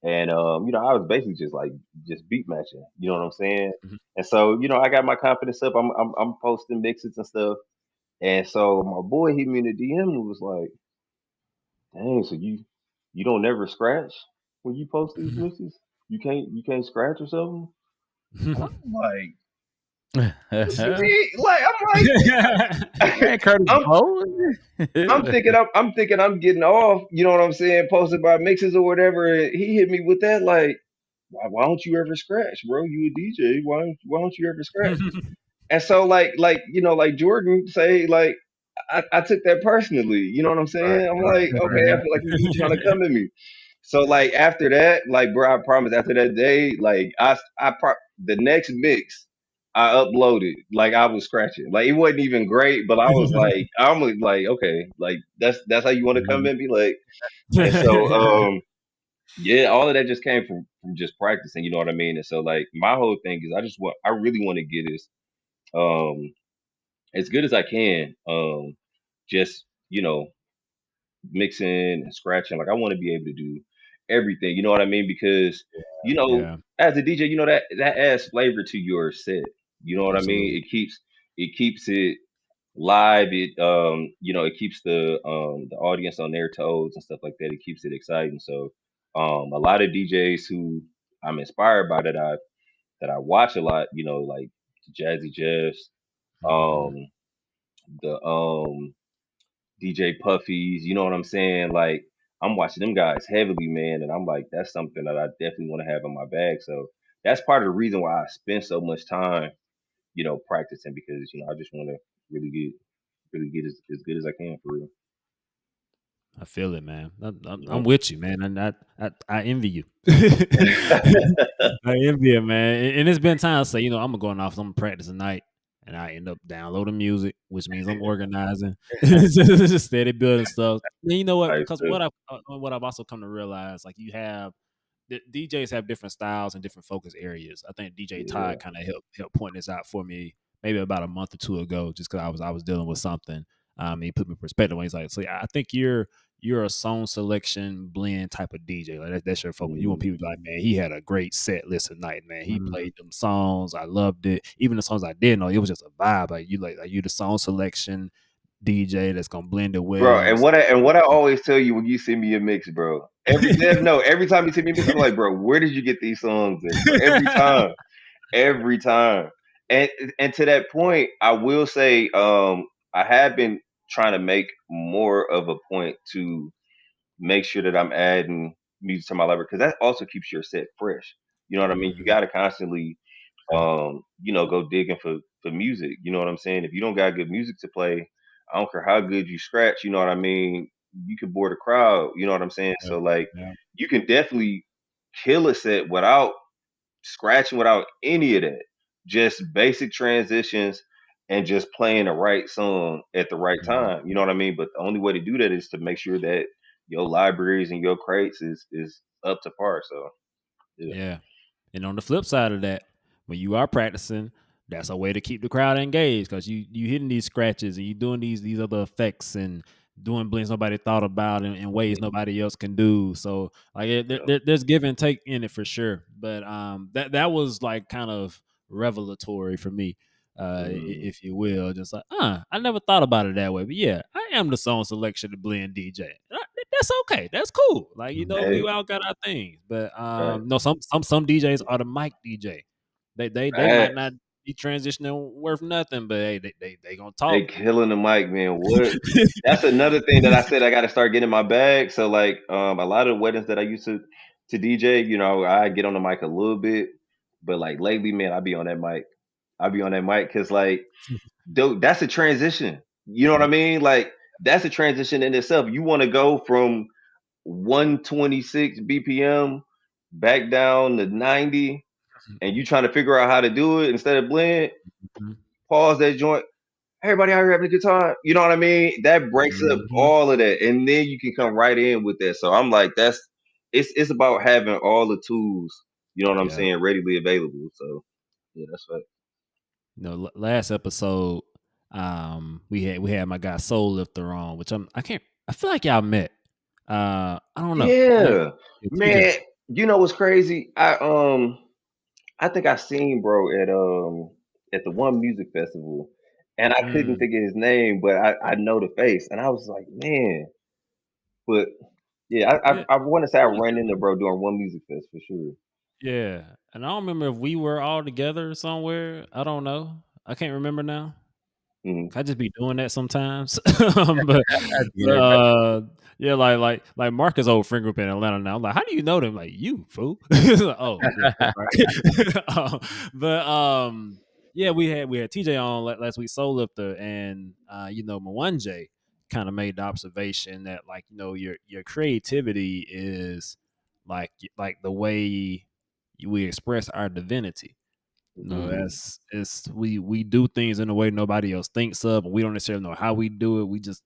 and you know, I was basically just like just beat matching. You know what I'm saying? Mhm. And so, you know, I got my confidence up. I'm posting mixes and stuff. And so my boy hit me in the DM and was like, "Dang, so you don't never scratch when you post these Mhm. mixes? You can't scratch or something?" And I'm like, "What you mean?" Like I'm like, Man, Curtis I'm Blow. I'm thinking I'm getting off, you know what I'm saying, posted by mixes or whatever. And he hit me with that like, why don't you ever scratch, bro? You a DJ. Why don't you ever scratch? And so like, you know, like Jordan say, like I took that personally. You know what I'm Right, saying? I'm right, like, okay, I right. feel like he trying to come at me. So like after that, like bro, I promise after that day, like the next mix I uploaded, like I was scratching. Like it wasn't even great, but I was like, I'm like, okay, like that's how you want to come Mhm. at me, like. And so yeah, all of that just came from just practicing, you know what I mean? And so like my whole thing is I really want to get um as good as I can. Just, you know, mixing and scratching. Like I want to be able to do everything. You know what I mean? Because you know, Yeah, as a DJ, you know that adds flavor to your set. You know what I mean? absolutely. It keeps it live. It you know, it keeps the audience on their toes and stuff like that. It keeps it exciting. So a lot of DJs who I'm inspired by that I watch a lot. You know, like Jazzy Jeffs, Mhm. um the DJ Puffies, you know what I'm saying? Like I'm watching them guys heavily, man, and I'm like, that's something that I definitely want to have in my bag. So that's part of the reason why I spend so much time, you know, practicing because you know I just want to really get as good as I can for real. I feel it, man. I'm Yep. with you, man, and I envy you. I envy it, man. And it's been times say, I'm going off, I'm practicing tonight, and I end up downloading music, which means I'm organizing, just steady building stuff. And you know what? Type Because stuff. what I've also come to realize, like you have DJs have different styles and different focus areas. I think DJ Yeah. Todd kind of helped point this out for me maybe about a month or two ago, just because I was dealing with something. He put me in perspective when he's like, "So yeah, I think you're a song selection blend type of DJ. Like that's your focus. You want Mm. people to be like, man, he had a great set list tonight, man. He Mhm. played them songs. I loved it. Even the songs I didn't know, it was just a vibe. Like you the song selection DJ that's gonna blend it Bro, well. and what I always tell you when you send me a mix, bro. Every time you send me a mix, I'm like, bro, where did you get these songs at, bro? Every time. And and to that point, I will say, I have been trying to make more of a point to make sure that I'm adding music to my library because that also keeps your set fresh. You know what I mean? You Mhm. got to constantly, Yeah. go digging for music. You know what I'm saying? If you don't got good music to play, I don't care how good you scratch. You know what I mean? You can bore the crowd. You know what I'm saying? Yeah, So like, yeah, you can definitely kill a set without scratching, without any of that. Just basic transitions and just playing the right song at the right mhm. time. You know what I mean? But the only way to do that is to make sure that your libraries and your crates is up to par. So yeah. Yeah. And on the flip side of that, when you are practicing, that's a way to keep the crowd engaged because you hitting these scratches and you doing these other effects and doing blends nobody thought about in ways Mhm. nobody else can do. So like Yeah. there's give and take in it for sure. But that was like kind of revelatory for me, Mhm. if you will. Just like I never thought about it that way. But yeah, I am the song selection to blend DJ. That's okay. That's cool. Like Mhm. we Hey, all got our things, but right. no, some DJs are the mic DJ. They might not Facts. be transitioning worth nothing, but hey, they gonna They talk. killing the mic, man. What? That's another thing that I said I got to start getting in my bag. So like, a lot of the weddings that I used to DJ, I get on the mic a little bit, but like lately, man, I be on that mic. I be on that mic because like, dude, that's a transition. You know what I Yep. mean? Like that's a transition in itself. You want to go from 126 BPM back down to 90, and you trying to figure out how to do it instead of blend. Mhm. Pause that joint. Everybody out here having a good time. You know what I mean? That breaks up Mhm. all of that, and then you can come right in with that. So I'm like, it's about having all the tools. You know what I'm Yeah. saying? Readily available. So yeah, that's right. Last episode, we had my guy Soul Lifter on, which I can't. I feel like y'all met. I don't know. Yeah, Yeah, TJ. man. You know what's crazy? I think I seen bro at the one music festival, and I couldn't Mm, think of his name, but I know the face, and I was like, man. But yeah, yeah. I want to say I I don't ran into bro during one music fest for sure. Yeah, and I don't remember if we were all together somewhere. I don't know. I can't remember now. Mhm. I just be doing that sometimes. but Again, but everybody. yeah, like Marcus' old friend group in Atlanta now. I'm like, how do you know them? Like you fool. Like, oh yeah, that's right. But yeah, we had TJ on last week, Soul Lifter, and Mwanje kind of made the observation that like your creativity is like the way we express our divinity. No, Mhm. that's it's we do things in a way nobody else thinks of, and we don't necessarily know how we do it. We just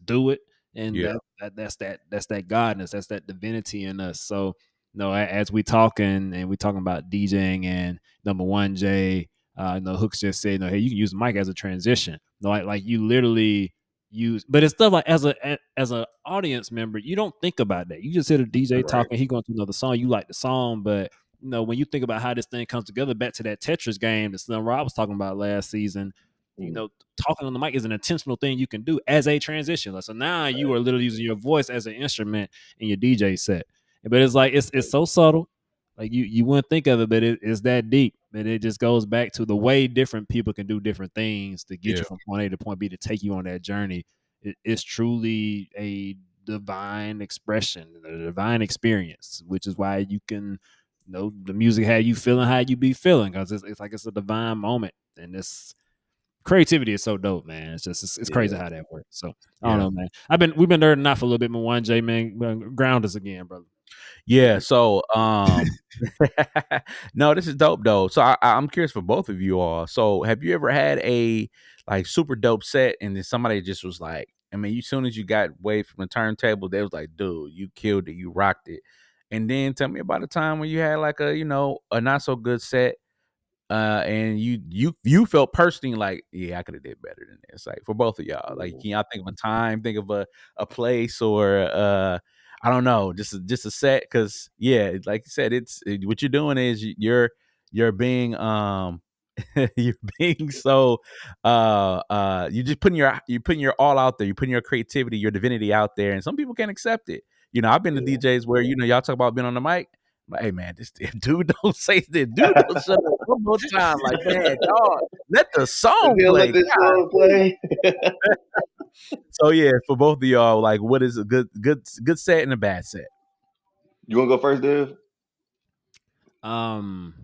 do it, and Yeah. that's that godness, that's that divinity in us. So, as we talking and we talking about DJing and number one, Jay, Hooks just said, no, hey, you can use the mic as a transition. No, like you literally use, but it's stuff like as a audience member, you don't think about that. You just hear the DJ Right. talking, he going to another song, you like the song, but when you think about how this thing comes together, back to that Tetris game that Slim Rob was talking about last season, Mhm. talking on the mic is an intentional thing you can do as a transition. Like, so now you Right. are literally using your voice as an instrument in your DJ set. But it's like it's Right. so subtle. Like you wouldn't think of it, but it's that deep. And it just goes back to the way different people can do different things to get Yeah. you from point A to point B to take you on that journey. It's truly a divine expression, a divine experience, which is why you can the music how you feeling, how you be feeling, because it's like it's a divine moment, and this creativity is so dope, man. It's just it's crazy Yeah. how that works. So I don't Yeah. know, man. We've been nerding out for a little bit more. One J man, ground us again, brother. Yeah. So, no, this is dope though. So I'm curious for both of you all. So have you ever had a like super dope set and then somebody just was like, I mean, as soon as you got away from the turntable, they was like, dude, you killed it, you rocked it. and then tell me about a time when you had like a a not so good set, and you felt personally like, yeah, I could have did better than this. Like for both of y'all, like can y'all think of a time, think of a place, or I don't know, just a set? Because yeah, like you said, what you're doing is you're being you're being so you just putting your all out there. You're putting your creativity, your divinity out there, and some people can't accept it. I've been to Yeah. DJs where y'all talk about being on the mic. Like, hey man, this dude don't say this. Dude don't shut up one more time. Like, man, dog, let the And song then let play. this song play. So yeah, for both of y'all, like, what is a good set and a bad set? You want to go first, Dev? Um,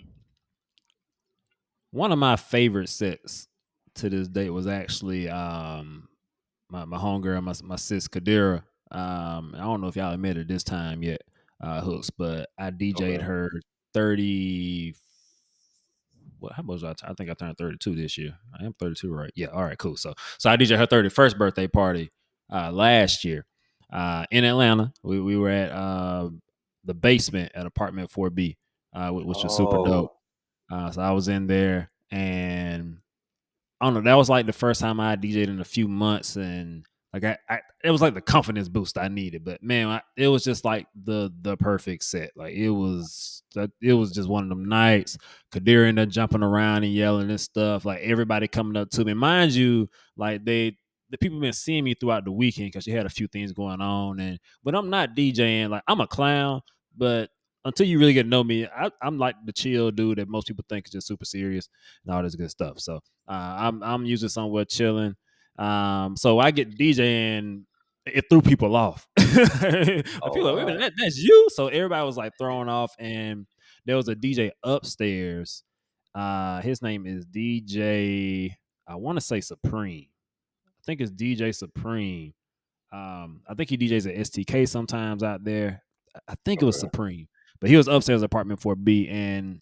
one of my favorite sets to this day was actually my homegirl, my sis Kadira. I don't know if y'all admitted this time yet, Hooks, but I DJ'd Okay. her 30. What? How much was I think I turned 32 this year. I am 32, right? Yeah. All right. Cool. So I DJ'd her 31st birthday party last year in Atlanta. We were at the basement at apartment 4B, which was super dope. Oh, So I was in there, and I don't know. That was like the first time I DJ'd in a few months, and like it was like the confidence boost I needed. But man, it was just like the perfect set. Like it was just one of them nights. Kadir and there jumping around and yelling and stuff. Like everybody coming up to me. Mind you, like the people been seeing me throughout the weekend because she had a few things going on, but I'm not DJing. Like I'm a clown, but until you really get to know me, I'm like the chill dude that most people think is just super serious and all this good stuff. So I'm usually somewhere chilling. So I get DJing, it threw people off. Like oh people are like, wait a minute, wow. that's you. So everybody was like thrown off, and there was a DJ upstairs. His name is DJ. I want to say Supreme. I think it's DJ Supreme. I think he DJs at STK sometimes out there. I think it was Okay. Supreme, but he was upstairs at apartment 4B, and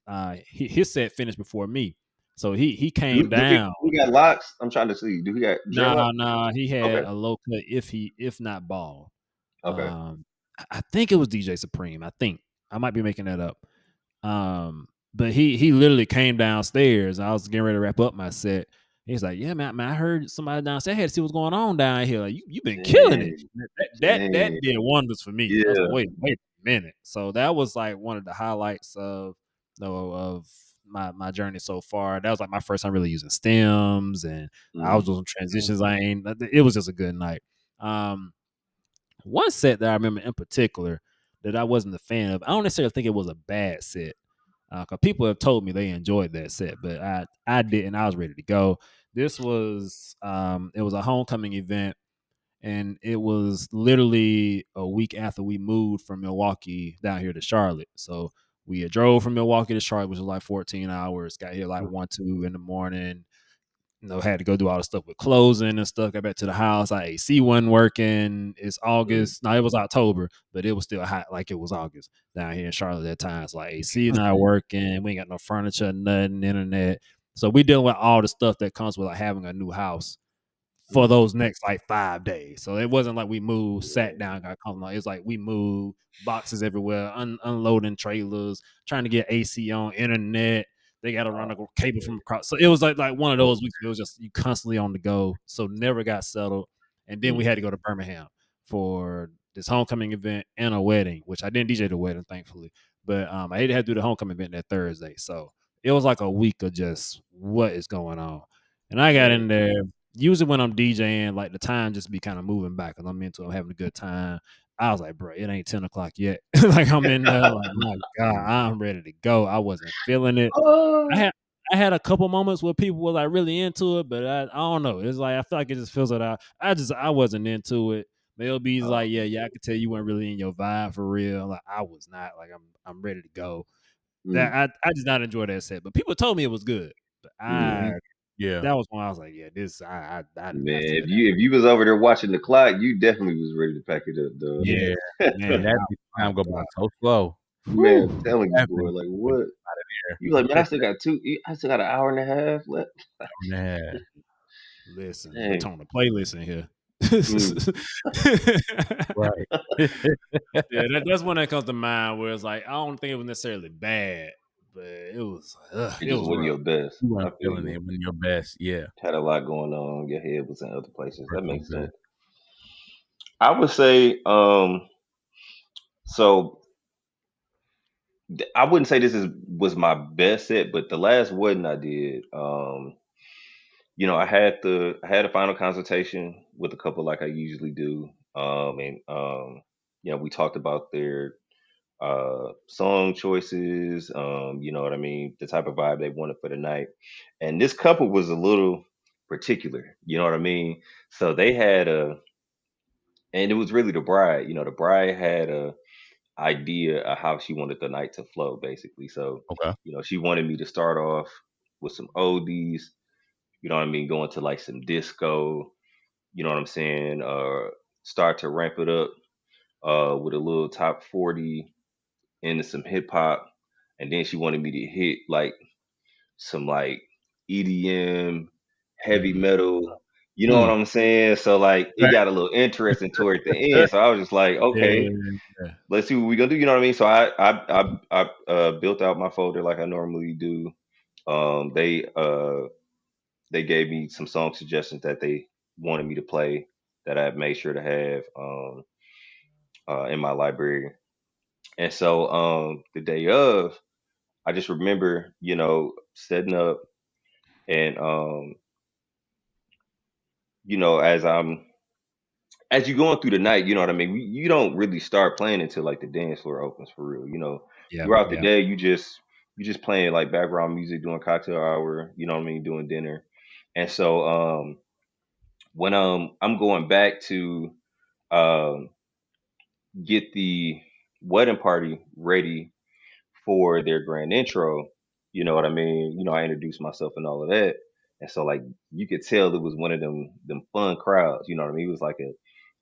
his set finished before me. So he came down. We got locks? I'm trying to see. Do we got dreadlocks? Nah, he had Okay. a low cut if not bald. Okay. I think it was DJ Supreme. I think I might be making that up. But he literally came downstairs. I was getting ready to wrap up my set. He's like, "Yeah, man, I heard somebody downstairs. I had to see what's going on down here. Like, you been killing it." Dang. That Dang. did wonders for me. I was like, Yeah. "Wait a minute." So that was like one of the highlights of my journey so far. That was like my first time really using stems, and I was Mm. doing transitions. It was just a good night. Um, One set that I remember in particular that I wasn't a fan of. I don't necessarily think it was a bad set. Cause people have told me they enjoyed that set, but I didn't. I was ready to go. This was it was a homecoming event, and it was literally a week after we moved from Milwaukee down here to Charlotte. So we had drove from Milwaukee to Charlotte, which was like 14 hours. Got here like 1, 2 in the morning. Had to go do all the stuff with closing and stuff. Got back to the house. Our AC wasn't working. It's Mm. August. No, it was October, but it was still hot like it was August down here in Charlotte at times. Like AC not working. We ain't got no furniture, nothing, internet. So we dealing with all the stuff that comes with like having a new house for Mm. those next like 5 days. So it wasn't like we moved, Yeah. sat down, got comfortable. It's like we moved, boxes everywhere, unloading trailers, trying to get AC on, internet. They got to run a Oh, cable man. from across. So it was like one of those weeks. It was just you constantly on the go. So never got settled. And then we Mm. had to go to Birmingham for this homecoming event and a wedding, which I didn't DJ the wedding, thankfully. But I had to do the homecoming event that Thursday. So it was like a week of just what is going on. And I got Dang. in there usually when I'm DJing, like the time just be kind of moving back because I'm into it, I'm having a good time. I was like, bro, it ain't 10 o'clock yet. Like I'm in there, like, my God, I'm ready to go. I wasn't feeling it. I Oh. had I had a couple moments where people were like really into it, but I don't know. It's like I feel like it just feels it out. I wasn't into it. They'll be Oh, like, yeah, I could tell you weren't really in your vibe for real. Like I was not. Like I'm ready to go. That mm. I just not enjoy that set. But people told me it was good. But Mm. Mhm. Yeah. that was when I was like, yeah, this I did not Man, feel that. if you was over there watching the clock, you definitely was ready to pack it up, dog. Yeah, Yeah. And man. that makes Oh time go by God. so slow. Man, I'm Whew. telling you, boy. Definitely Like out what? of there. You like, man, I still got an hour and a half left. Yeah. Listen, we Dang. tone the playlist in here. Mm. Right. Yeah, that's one that comes to mind where it's like I don't think it was necessarily bad, but It it just was wasn't rough. your best. You I weren't feel feeling you. it when your best. Yeah. Had a lot going on. Your head was in other places. That Personal makes sense. best. I would say, so I wouldn't say this is was my best set, but the last wedding I did, I had a final consultation with a couple like I usually do. And we talked about their song choices, you know what I mean, the type of vibe they wanted for the night. And this couple was a little particular, you know what I mean? So they had and it was really the bride, the bride had a idea of how she wanted the night to flow, basically. So, Okay. she wanted me to start off with some oldies, you know what I mean, going to like some disco, you know what I'm saying, start to ramp it up with a little top 40 into some hip hop, and then she wanted me to hit like some like EDM, heavy Mm. metal. You know what Mm. I'm saying? So like it Right. got a little interesting toward the end. So I was just like, okay, Yeah. let's see what we gonna do. You know what I mean? So I built out my folder like I normally do. They gave me some song suggestions that they wanted me to play that I made sure to have in my library. And so the day of, I just remember, setting up and as as you going through the night, you know what I mean. You don't really start playing until like the dance floor opens for real. Yeah. Throughout the Yeah. day, you just playing like background music, doing cocktail hour. You know what I mean, doing dinner. And so when I'm going back to um, get the wedding party ready for their grand intro, you know what I mean? I introduced myself and all of that. And so like you could tell it was one of them fun crowds, you know what I mean? It was like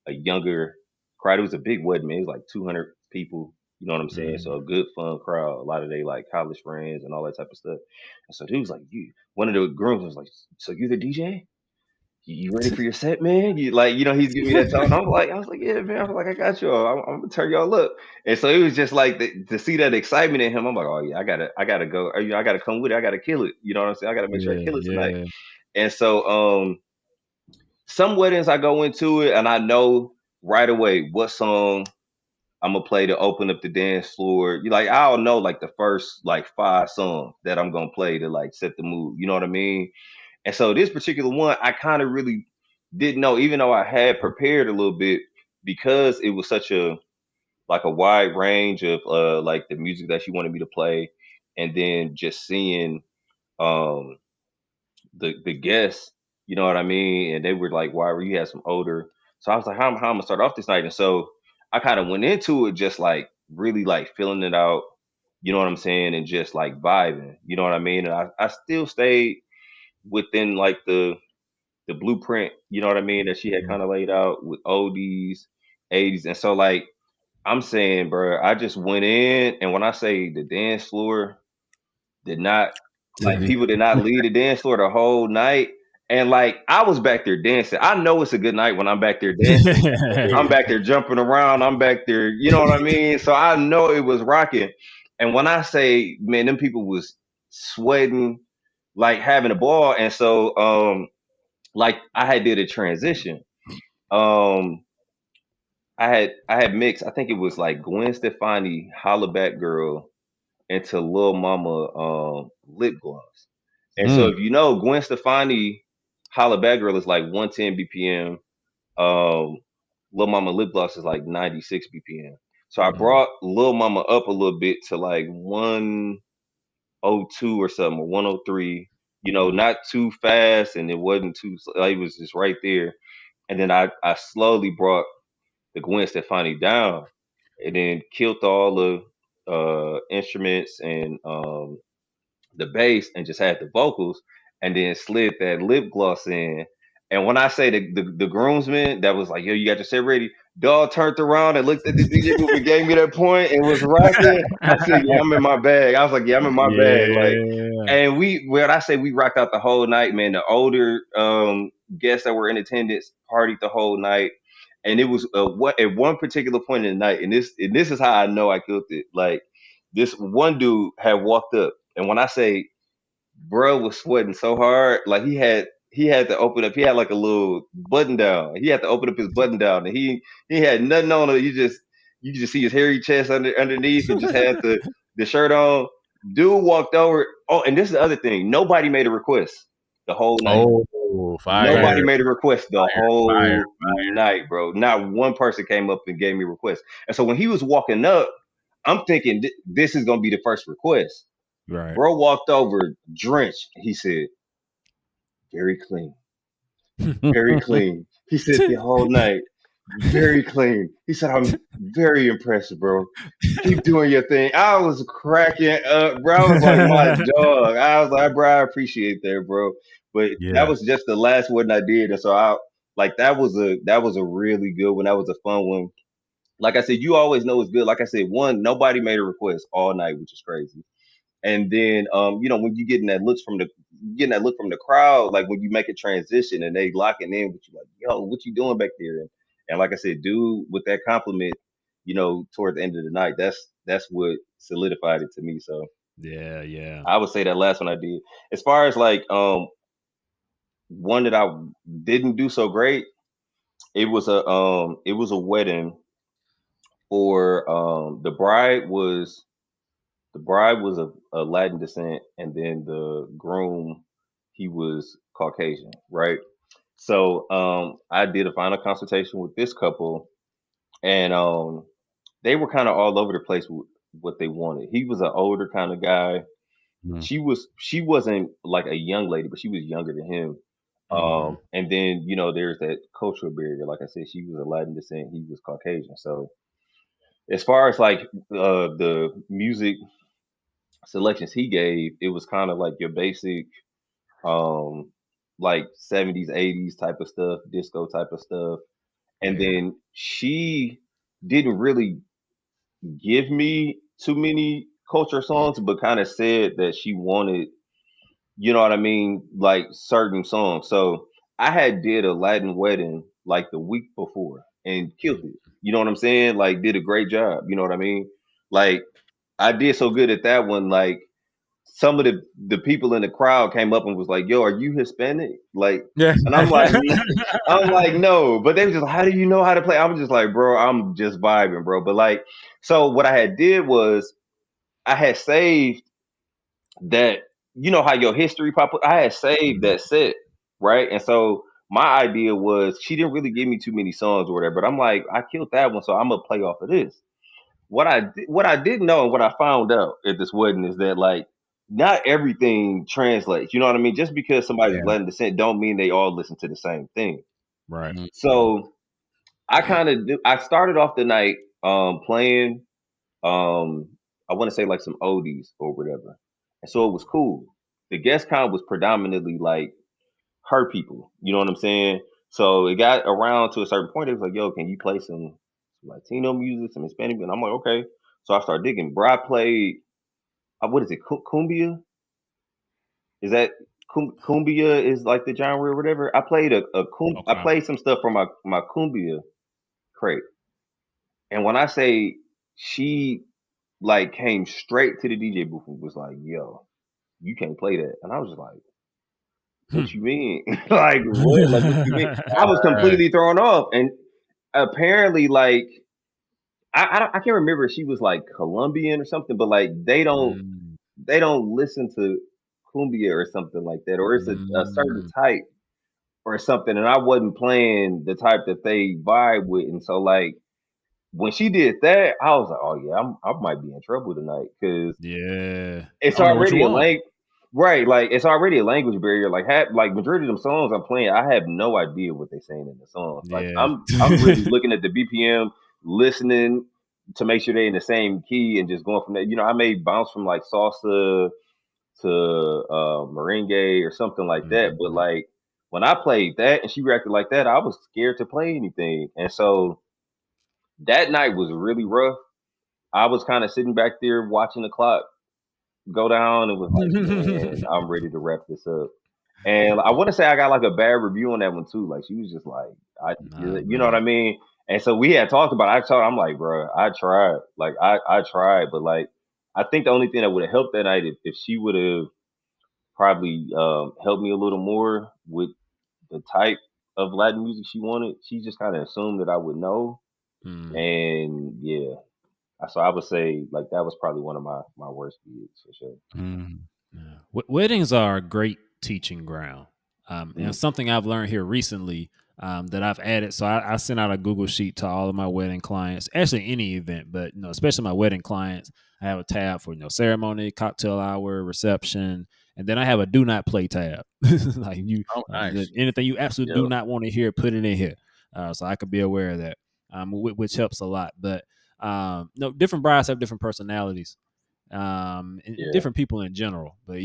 a younger crowd. It was a big wedding, man. It was like 200 people, you know what I'm saying? So Mhm. a good fun crowd. A lot of they like college friends and all that type of stuff. And so he was like, one of the grooms was like, so you the DJ? You ready for your set, man? He's giving me that tone. I was like, yeah, man. I was like, I got y'all. I'm gonna turn y'all up. And so it was just like to see that excitement in him. I'm like, oh yeah, I gotta go. Or, I gotta come with it. I gotta kill it. You know what I'm saying? I gotta make sure I Yeah. kill it tonight. Yeah. And so, some weddings I go into it and I know right away what song I'm gonna play to open up the dance floor. You like I'll know like the first like 5 songs that I'm gonna play to like set the mood. You know what I mean? And so this particular one, I kind of really didn't know, even though I had prepared a little bit, because it was such a like a wide range of like the music that she wanted me to play, and then just seeing um the guests, you know what I mean? And they were like, "Why were you had some older?" So I was like, how I'm gonna start off this night?" And so I kind of went into it just like really like feeling it out, you know what I'm saying, and just like vibing, you know what I mean. And I still stayed within like the blueprint, you know what I mean, that she had kind of laid out with oldies, 80s. And so like I'm saying, bro, I just went in, and when I say the dance floor did not like people did not leave the dance floor the whole night. And like I was back there dancing. I know it's a good night when I'm back there dancing. I'm back there jumping around. I'm back there, you know what I mean? So I know it was rocking. And when I say, man, them people was sweating, like having a ball. And so like I had did a transition. Um, I had mixed. I think it was like Gwen Stefani, "Holla Back Girl," into Lil Mama lip gloss. And so Mm. if you know Gwen Stefani, "Holla Back Girl" is like 110 BPM. Lil Mama lip gloss is like 96 BPM. So I Mhm. brought Lil Mama up a little bit to like 102 or something, or 103. Mhm. Not too fast, and it wasn't too. Like, it was just right there. And then I slowly brought the Gwen Stefani down, and then killed all the instruments and the bass, and just had the vocals, and then slid that lip gloss in. And when I say the groomsmen that was like, yo, you got your set ready, Dog turned around and looked at the DJ booth and gave me that point and was rocking. I said, "Yeah, I'm in my bag." I was like, "Yeah, I'm in my bag." Like, Yeah. and when I say we rocked out the whole night, man, the older guests that were in attendance partied the whole night, and it was what at one particular point in the night, and this is how I know I killed it. Like, this one dude had walked up, and when I say bro was sweating so hard, like he had to open up. He had like a little button down. He had to open up his button down, and he had nothing on it. You just see his hairy chest underneath, and just had the shirt on. Dude walked over. Oh, and this is the other thing. Nobody made a request the whole night. Oh, Okay. Nobody fire, made a request the fire, fire. whole night, bro. Not one person came up and gave me a request. And so when he was walking up, I'm thinking this is gonna be the first request. Right. Bro walked over drenched. He said, very clean, very clean. He said the whole night, very clean. He said, I'm very impressed, bro. Keep doing your thing. I was cracking up, bro. I was like, my dog. I was like, bro, I appreciate that, bro. But that Yeah. was just the last one I did. And so I like that was a really good one. That was a fun one. Like I said, you always know it's good. Like I said, one, nobody made a request all night, which is crazy. And then when you getting that look from the crowd, like when you make a transition and they locking in with you, like, yo, what you doing back there? And like I said, dude, with that compliment, toward the end of the night, that's what solidified it to me. So Yeah, yeah. I would say that last one I did. As far as like one that I didn't do so great, it was a wedding for the bride was a Latin descent, and then the groom, he was Caucasian, right? So I did a final consultation with this couple, and they were kind of all over the place with what they wanted. He was an older kind of guy. Mm. She wasn't like a young lady, but she was younger than him. Mhm. And then there's that cultural barrier. Like I said, she was a Latin descent, he was Caucasian. So as far as like the music selections he gave, it was kind of like your basic um like 70s, 80s type of stuff, disco type of stuff. And Yeah. then she didn't really give me too many culture songs, but kind of said that she wanted, you know what I mean, like certain songs. So I had did a Latin wedding like the week before and killed it. You know what I'm saying? Like did a great job. You know what I mean? Like I did so good at that one. Like some of the people in the crowd came up and was like, "Yo, are you Hispanic?" Like, Yeah. and I'm like, no. But they were just like, "How do you know how to play?" I'm just like, bro, I'm just vibing, bro. But like, so what I had did was I had saved that. You know how your history pop up. I had saved Mhm. that set, right? And so my idea was she didn't really give me too many songs or whatever. But I'm like, I killed that one, so I'm gonna play off of this. What I didn't know and what I found out at this wedding is that like not everything translates. You know what I mean? Just because somebody's Yeah. Latin descent don't mean they all listen to the same thing. Right. Mm. So I started off the night playing um I want to say like some oldies or whatever. And so it was cool. The guest count was predominantly like her people. You know what I'm saying? So it got around to a certain point. It was like, yo, can you play some Latino music, some Hispanic? And I'm like, okay. So I started digging. Bro, I played, what is it, cumbia? Is that cumbia is like the genre or whatever? I Okay. played some stuff from my cumbia crate. And when I say she like came straight to the DJ booth and was like, yo, you can't play that. And I was just like, Hmm. what you mean? Like what? Like what you mean? I was Uh, completely thrown off. And apparently, like I can't remember if she was like Colombian or something, but like Mm. they don't listen to cumbia or something like that, or it's a certain Mm. type or something. And I wasn't playing the type that they vibe with, and so like when she did that, I was like, oh yeah, I might be in trouble tonight because Yeah. I it's don't know what you already a want. language. Right, like it's already a language barrier. Like majority of them songs I'm playing, I have no idea what they're saying in the songs. Like Yeah. I'm really looking at the BPM, listening to make sure they're in the same key, and just going from there. I may bounce from like salsa to merengue or something like that. But Mhm. like when I played that and she reacted like that, I was scared to play anything, and so that night was really rough. I was kind of sitting back there watching the clock go down and was like, man, I'm ready to wrap this up. And I want to say I got like a bad review on that one too. Like she was just like, Nah, you know what I man. mean? And so we had talked about. I'm like, bro, I tried. Like I tried, but like I think the only thing that would have helped that night if she would have probably helped me a little more with the type of Latin music she wanted. She just kind of assumed that I would know, Mm. and yeah. So I would say like that was probably one of my worst gigs for sure. Mm. Yeah. Weddings are a great teaching ground. And Mm, something I've learned here recently that I've added. So I sent out a Google sheet to all of my wedding clients, actually any event, but especially my wedding clients. I have a tab for ceremony, cocktail hour, reception, and then I have a do not play tab. Like Oh, nice. anything you absolutely do yep. not want to hear, put it in here, so I could be aware of that, which helps a lot. But no, different brides have different personalities, and Yeah. different people in general, but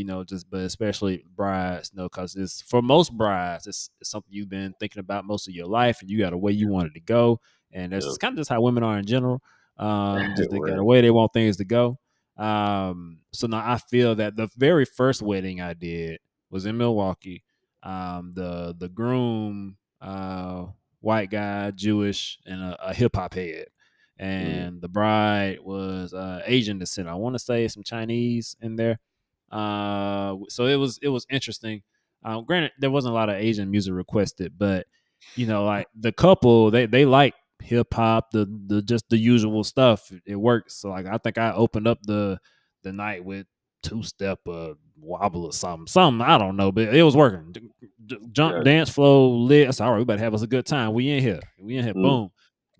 but especially brides, because it's for most brides, it's something you've been thinking about most of your life, and you got a way you want it to go, and that's Yep. just kind of just how women are in general. Just they got a Right. way they want things to go. So now I feel that the very first wedding I did was in Milwaukee. The groom, white guy, Jewish, and a hip hop head, Mm, and the bride was Asian descent. I want to say some Chinese in there. So it was interesting. Granted, there wasn't a lot of Asian music requested, but like the couple, they like hip hop, the just the usual stuff. It works. So like I think I opened up the night with two step wobble or something. I don't know, but it was working. Jump gotcha. dance flow lit. I said, all right, we better have us a good time. We in here. We in here. Mm, Boom.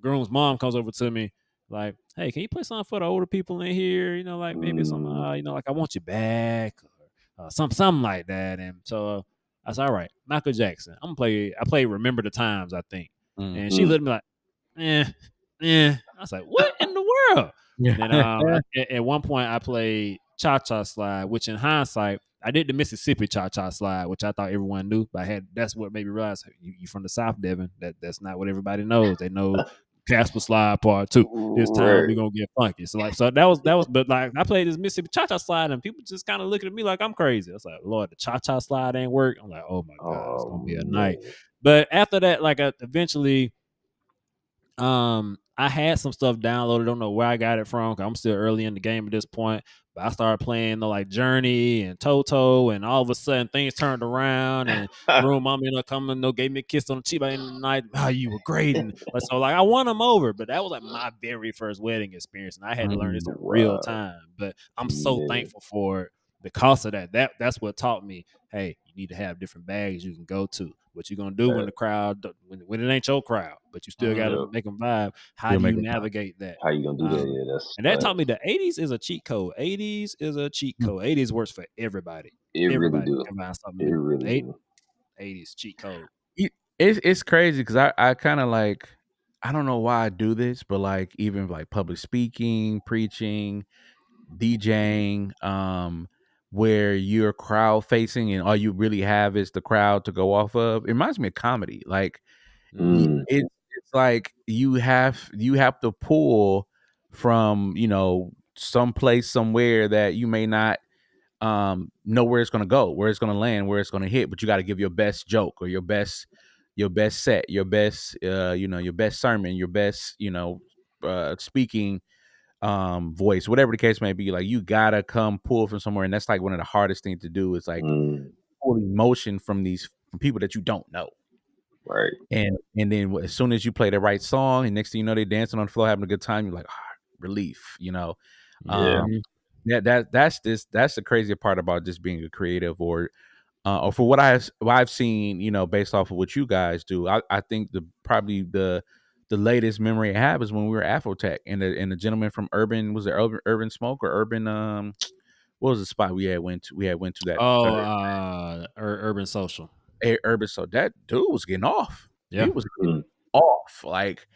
Groom's mom comes over to me like, hey, can you play something for the older people in here? Like maybe some, mm, like I want you back, or something like that. And so I said, all right, Michael Jackson. I play Remember the Times, I think. Mm. And she mm. looked at me like, eh, I was like, what in the world? Yeah. And then at one point I played Cha Cha Slide, which in hindsight, I did the Mississippi Cha Cha Slide, which I thought everyone knew, but that's what made me realize you from the South, Devin. That's not what everybody knows. They know Casper Slide Part 2. This time Right. we're gonna get funky. So that was but like I played this Mississippi Cha Cha Slide and people just kind of looking at me like I'm crazy. I was like, Lord, the Cha Cha Slide ain't work. I'm like, oh my God, it's Oh gonna be a night. man. But after that, like eventually I had some stuff downloaded. Don't know where I got it from. 'Cause I'm still early in the game at this point. But I started playing the like Journey and Toto, and all of a sudden things turned around. And groom mom ended up coming, gave me a kiss on the cheek by the end of the night. Oh, you were great, and like so, like I won them over. But that was like my very first wedding experience, and I had to learn this Mm. in real Wow. time. But I'm so Man. thankful for it because of that. That's what taught me. Hey, you need to have different bags you can go to. What you gonna do when That, the crowd when it ain't your crowd, but you still got to Mm. yep. make them vibe. How Still do you making time. navigate that? How you gonna do that? Um, Yeah, that's and that taught me facts. the '80s is a cheat code. '80s is a cheat Mm. code. '80s works for everybody. It really Everybody do. can find something It in really the do. '80s cheat code. It's crazy because I kind of like, I don't know why I do this, but like even like public speaking, preaching, DJing, where you're crowd facing and all you really have is the crowd to go off of. It reminds me of comedy. Like Mm, it's like you have to pull from someplace somewhere that you may not know where it's gonna go, where it's gonna land, where it's gonna hit, but you got to give your best joke or your best set, your best your best sermon, your best speaking voice, whatever the case may be. Like you gotta come pull from somewhere, and that's like one of the hardest things to do is like mm, pull emotion from people that you don't know. right. And then as soon as you play the right song, and next thing you know, they dancing on the floor having a good time, you're like, relief. Yeah. Um, Mhm. that's the crazy part about just being a creative, or for what I've seen, based off of what you guys do. I think probably the latest memory I have is when we were Afrotech, and the gentleman from Urban Smoke or Urban what was the spot we had went to that Oh, Urban Social. Urban, so that dude was getting off. He Yeah. was getting Mm, off. Like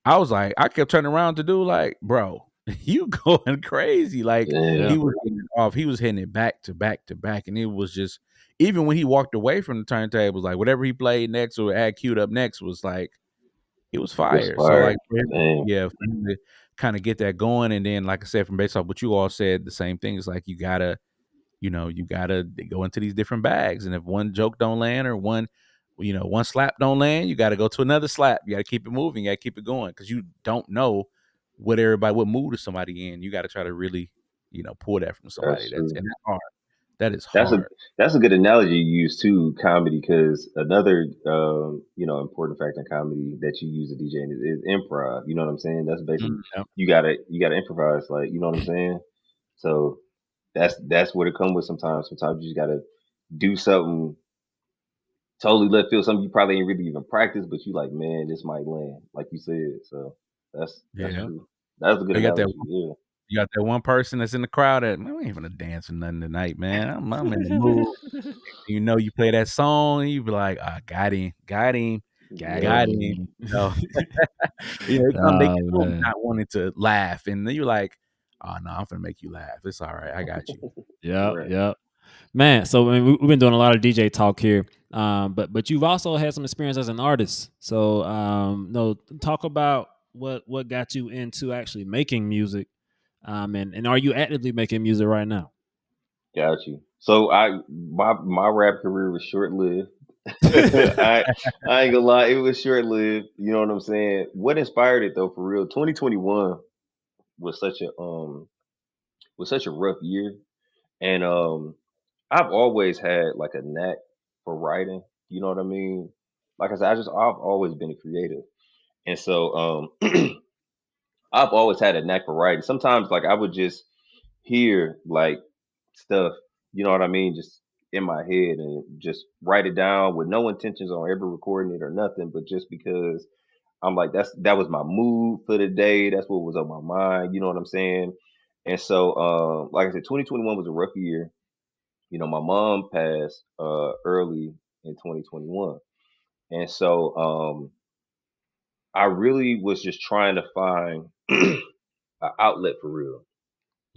I was like, I kept turning around to do like, bro, you going crazy. Like Yeah. he damn. was getting off. He was hitting it back to back to back. And it was just, even when he walked away from the turntables, like whatever he played next or had queued up next was like, It was It was fire. So like fire. Dang. yeah, for him to kind of get that going, and then like I said, from based off what you all said, the same thing is like you gotta go into these different bags, and if one joke don't land or one slap don't land, you got to go to another slap. You got to keep it moving. You got to keep it going because you don't know what mood is somebody in. You got to try to really pull that from somebody. That's true. That's hard. That is That's a hard. that's a good analogy you use too, comedy, because another important factor in comedy that you use at DJing is improv. You know what I'm saying? That's basically Yep. you gotta improvise, like you know what I'm saying. So that's what it comes with sometimes. Sometimes you just gotta do something totally left field, something you probably ain't really even practiced, but you like, man, this might land, like you said. So that's Yeah. true. That's a good You got that. analogy. Yeah. You got that one person that's in the crowd that man, we ain't gonna dance or nothing tonight, man. I'm in the mood. You play that song, and you be like, got him, got him, Got Yep. got him. him. They Oh come man. not wanting to laugh, and then you're like, "Oh no, I'm gonna make you laugh. It's all right. I got you." Yep. Right. Yep. Man, so I mean, we've been doing a lot of DJ talk here, but you've also had some experience as an artist. So, no, talk about what got you into actually making music, and are you actively making music right now? Got you. So my rap career was short lived. I ain't gonna lie, it was short lived. You know what I'm saying? What inspired it though, for real? 2021 was such a rough year, and I've always had like a knack for writing. You know what I mean? Like I said, I've always been a creative, and so I've always had a knack for writing. Sometimes like I would just hear like stuff, you know what I mean, just in my head and just write it down with no intentions on ever recording it or nothing, but just because I'm like that was my mood for the day. That's what was on my mind. You know what I'm saying? And so, like I said, 2021 was a rough year. You know, my mom passed early in 2021, and so I really was just trying to find an outlet for real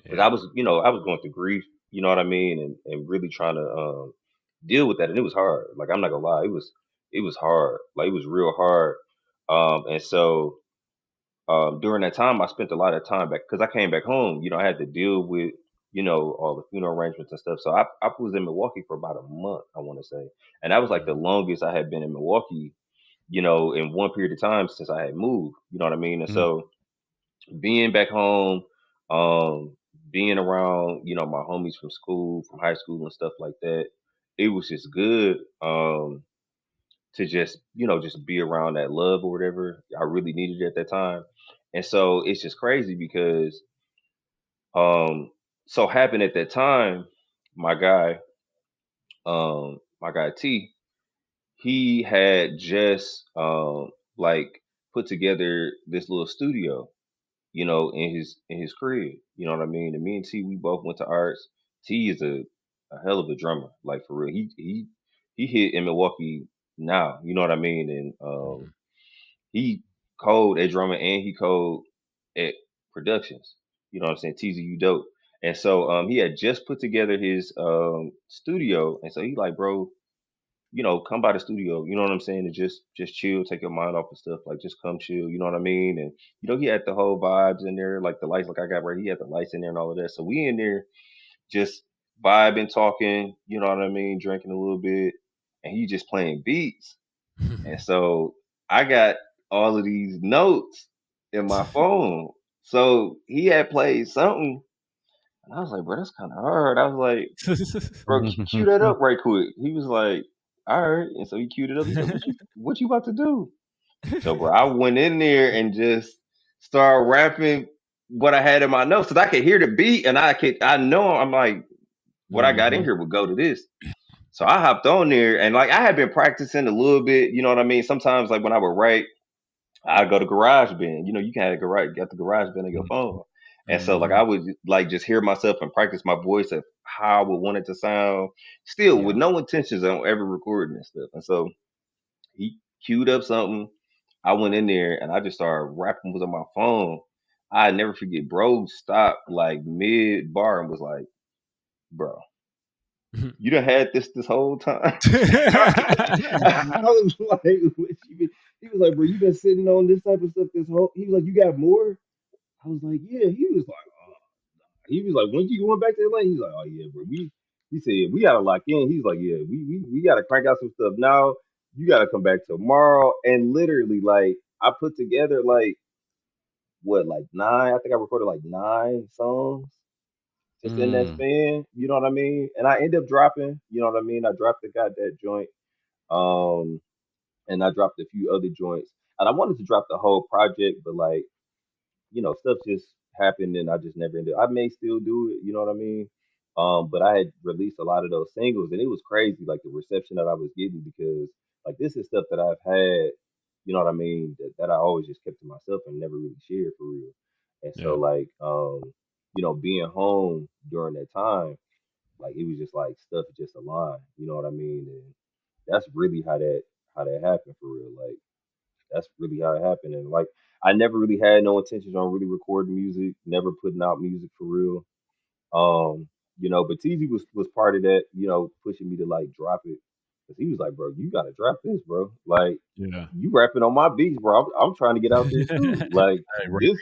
because Yeah. I was going through grief. You know what I mean, and really trying to deal with that, and it was hard. Like I'm not gonna lie, it was hard. Like it was real hard. And so during that time, I spent a lot of time back because I came back home. You know, I had to deal with all the funeral arrangements and stuff. So I was in Milwaukee for about a month, I want to say, and that was like the Mhm. longest I had been in Milwaukee. In one period of time since I had moved. You know what I mean? And Mhm. so being back home, um, being around my homies from school, from high school and stuff like that, it was just good. To just just be around that love or whatever I really needed at that time. And so it's just crazy because so happened at that time, my guy T, he had just like put together this little studio, in his crib. You know what I mean? And me and T, we both went to arts. T is a hell of a drummer, like for real. He hit in Milwaukee now. You know what I mean? And Mhm. he code at drummer and he code at productions. You know what I'm saying? TZU dope. And so he had just put together his studio, and so he like, bro, come by the studio. You know what I'm saying? And just chill, take your mind off of stuff. Like just come chill. You know what I mean? And he had the whole vibes in there, like the lights, like I got right. He had the lights in there and all of that. So we in there just vibing, talking. You know what I mean? Drinking a little bit, and he just playing beats. And so I got all of these notes in my phone. So he had played something, and I was like, bro, that's kind of hard. I was like, bro, cue that up right quick. He was like, all right. And so he queued it up. He said, what you about to do? So bro, I went in there and just started rapping what I had in my notes because I could hear the beat and I know I'm like, what I got in Mhm. here would go to this. So I hopped on there and like I had been practicing a little bit, you know what I mean? Sometimes like when I would write, I'd go to GarageBand. You can have a garage, get the GarageBand on your phone. And so like I Mhm. would like just hear myself and practice my voice of how I would want it to sound, still with Yeah. no intentions on ever recording and stuff. And so he queued up something. I went in there and I just started rapping was on my phone. I never forget, bro stopped like mid bar and was like, bro, You done had this whole time. I was like, what you been? He was like, bro, you been sitting on this type of stuff this whole. He was like, you got more. I was like, yeah. He was like, when you going back to Atlanta? He's like, oh yeah, bro. He said we gotta lock in. He's like, yeah, we gotta crank out some stuff now. You gotta come back tomorrow. And literally, like, I put together like what, like nine. I think I recorded like nine songs just in that Mm, span. You know what I mean? And I end up dropping. You know what I mean? I dropped the got that joint. Um, and I dropped a few other joints. And I wanted to drop the whole project, but like, stuff just happened and I just never ended. I may still do it, you know what I mean? But I had released a lot of those singles and it was crazy, like the reception that I was getting because like this is stuff that I've had, you know what I mean, that I always just kept to myself and never really shared for real. And so Yeah. like being home during that time, like it was just like stuff just aligned, you know what I mean? And that's really how that happened for real. Like that's really how it happened. And like I never really had no intentions on really recording music, never putting out music for real. Um, but TZ was part of that, pushing me to like drop it. Cause he was like, bro, you gotta drop this, bro. Like Yeah. you rapping on my beats, bro. I'm trying to get out there too. Like right, right. this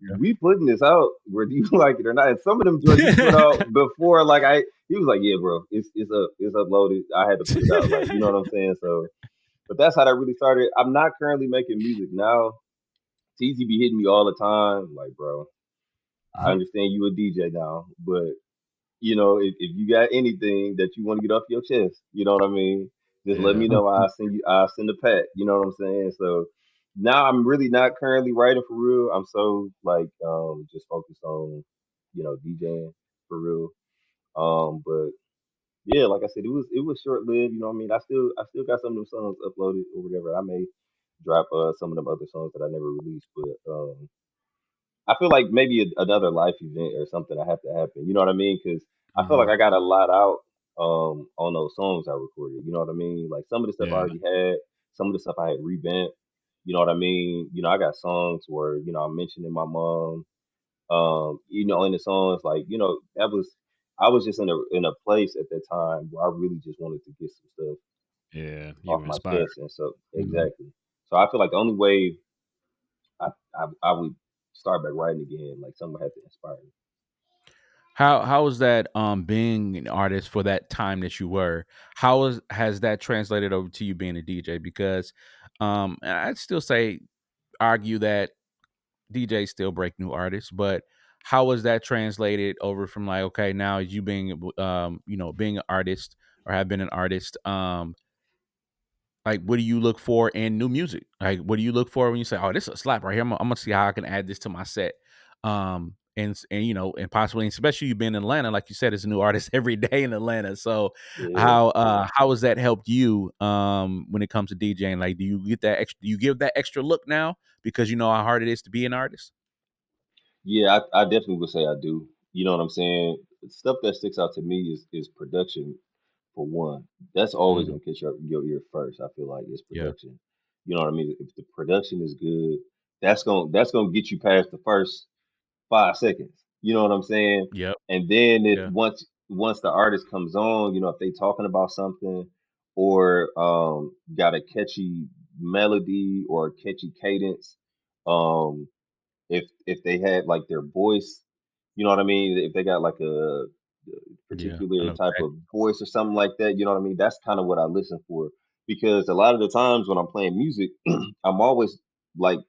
Yeah. we putting this out whether you like it or not. And some of them joints he put out before, like he was like, yeah, bro, it's uploaded. I had to put it out, like you know what I'm saying. So, but that's how that really started. I'm not currently making music now. TZ be hitting me all the time, like, bro, I understand you a DJ now, but if you got anything that you want to get off your chest, you know what I mean? Just let Yeah. me know. I'll send a pack. You know what I'm saying? So now I'm really not currently writing for real. I'm so like just focused on, DJing for real. But yeah, like I said, it was short lived, you know what I mean? I still got some of them songs uploaded or whatever. I may drop some of them other songs that I never released, but I feel like maybe another life event or something I have to happen. You know what I mean? Because I feel like Mhm. I got a lot out on those songs I recorded. You know what I mean? Like some of the stuff I Yeah. already had, some of the stuff I had revamped. You know what I mean? I got songs where I'm mentioning my mom. In the songs like that was I was just in a place at that time where I really just wanted to get some stuff Yeah. You off were my inspired. chest, and so Mhm. exactly. So I feel like the only way I would start back writing again, like someone had to inspire me. How was that being an artist for that time that you were? Has that translated over to you being a DJ? Because and I'd still say argue that DJs still break new artists, but how was that translated over from like, okay, now you being being an artist or have been an artist, like what do you look for in new music? Like what do you look for when you say, oh, this is a slap right here, I'm gonna see how I can add this to my set. And and possibly, especially you being in Atlanta, like you said, it's a new artist every day in Atlanta. So Yeah. how has that helped you when it comes to DJing? Like do you get that extra, do you give that extra look now because you know how hard it is to be an artist? Yeah, I definitely would say I do. You know what I'm saying? Stuff that sticks out to me is production for one. That's always Mhm. gonna catch your ear first. I feel like it's Yeah. production. You know what I mean? If the production is good, that's gonna get you past the first 5 seconds. You know what I'm saying? Yep. And then it Yeah. once the artist comes on, if they talking about something or got a catchy melody or a catchy cadence, um, if they had like their voice, you know what I mean? If they got like a Yeah. I particular know type of exactly. voice or something like that, you know what I mean? That's kind of what I listen for because a lot of the times when I'm playing music, I'm always like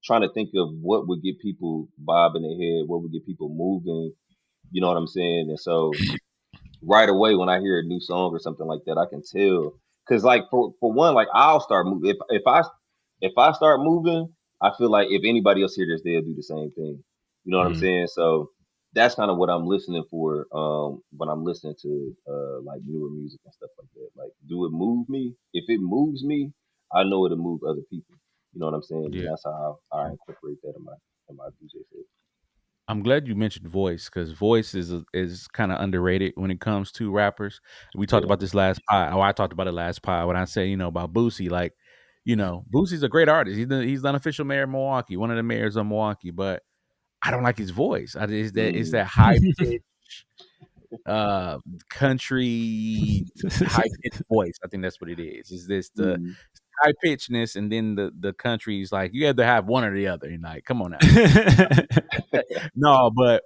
trying to think of what would get people bobbing their head, what would get people moving, you know what I'm saying? And so right away when I hear a new song or something like that, I can tell. Cause like for one, like I'll start moving. If I start moving, I feel like if anybody else hear this, they'll do the same thing. You know what I'm Mhm. saying? So that's kind of what I'm listening for when I'm listening to like newer music and stuff like that. Like, do it move me? If it moves me, I know it'll move other people. You know what I'm saying? And Yeah. that's how I incorporate that in my DJ set. I'm glad you mentioned voice because voice is kind of underrated when it comes to rappers. We talked Yeah. about this last pod. Oh, I talked about it last pod when I said about Boosie. Like, Boosie's a great artist. He's the unofficial mayor of Milwaukee, one of the mayors of Milwaukee. But I don't like his voice. It's that Mm. high pitch. uh country high pitched voice. I think that's what it is. Is this the Mm. high pitchedness and then the country's like you have to have one or the other. You're like, come on now. No, but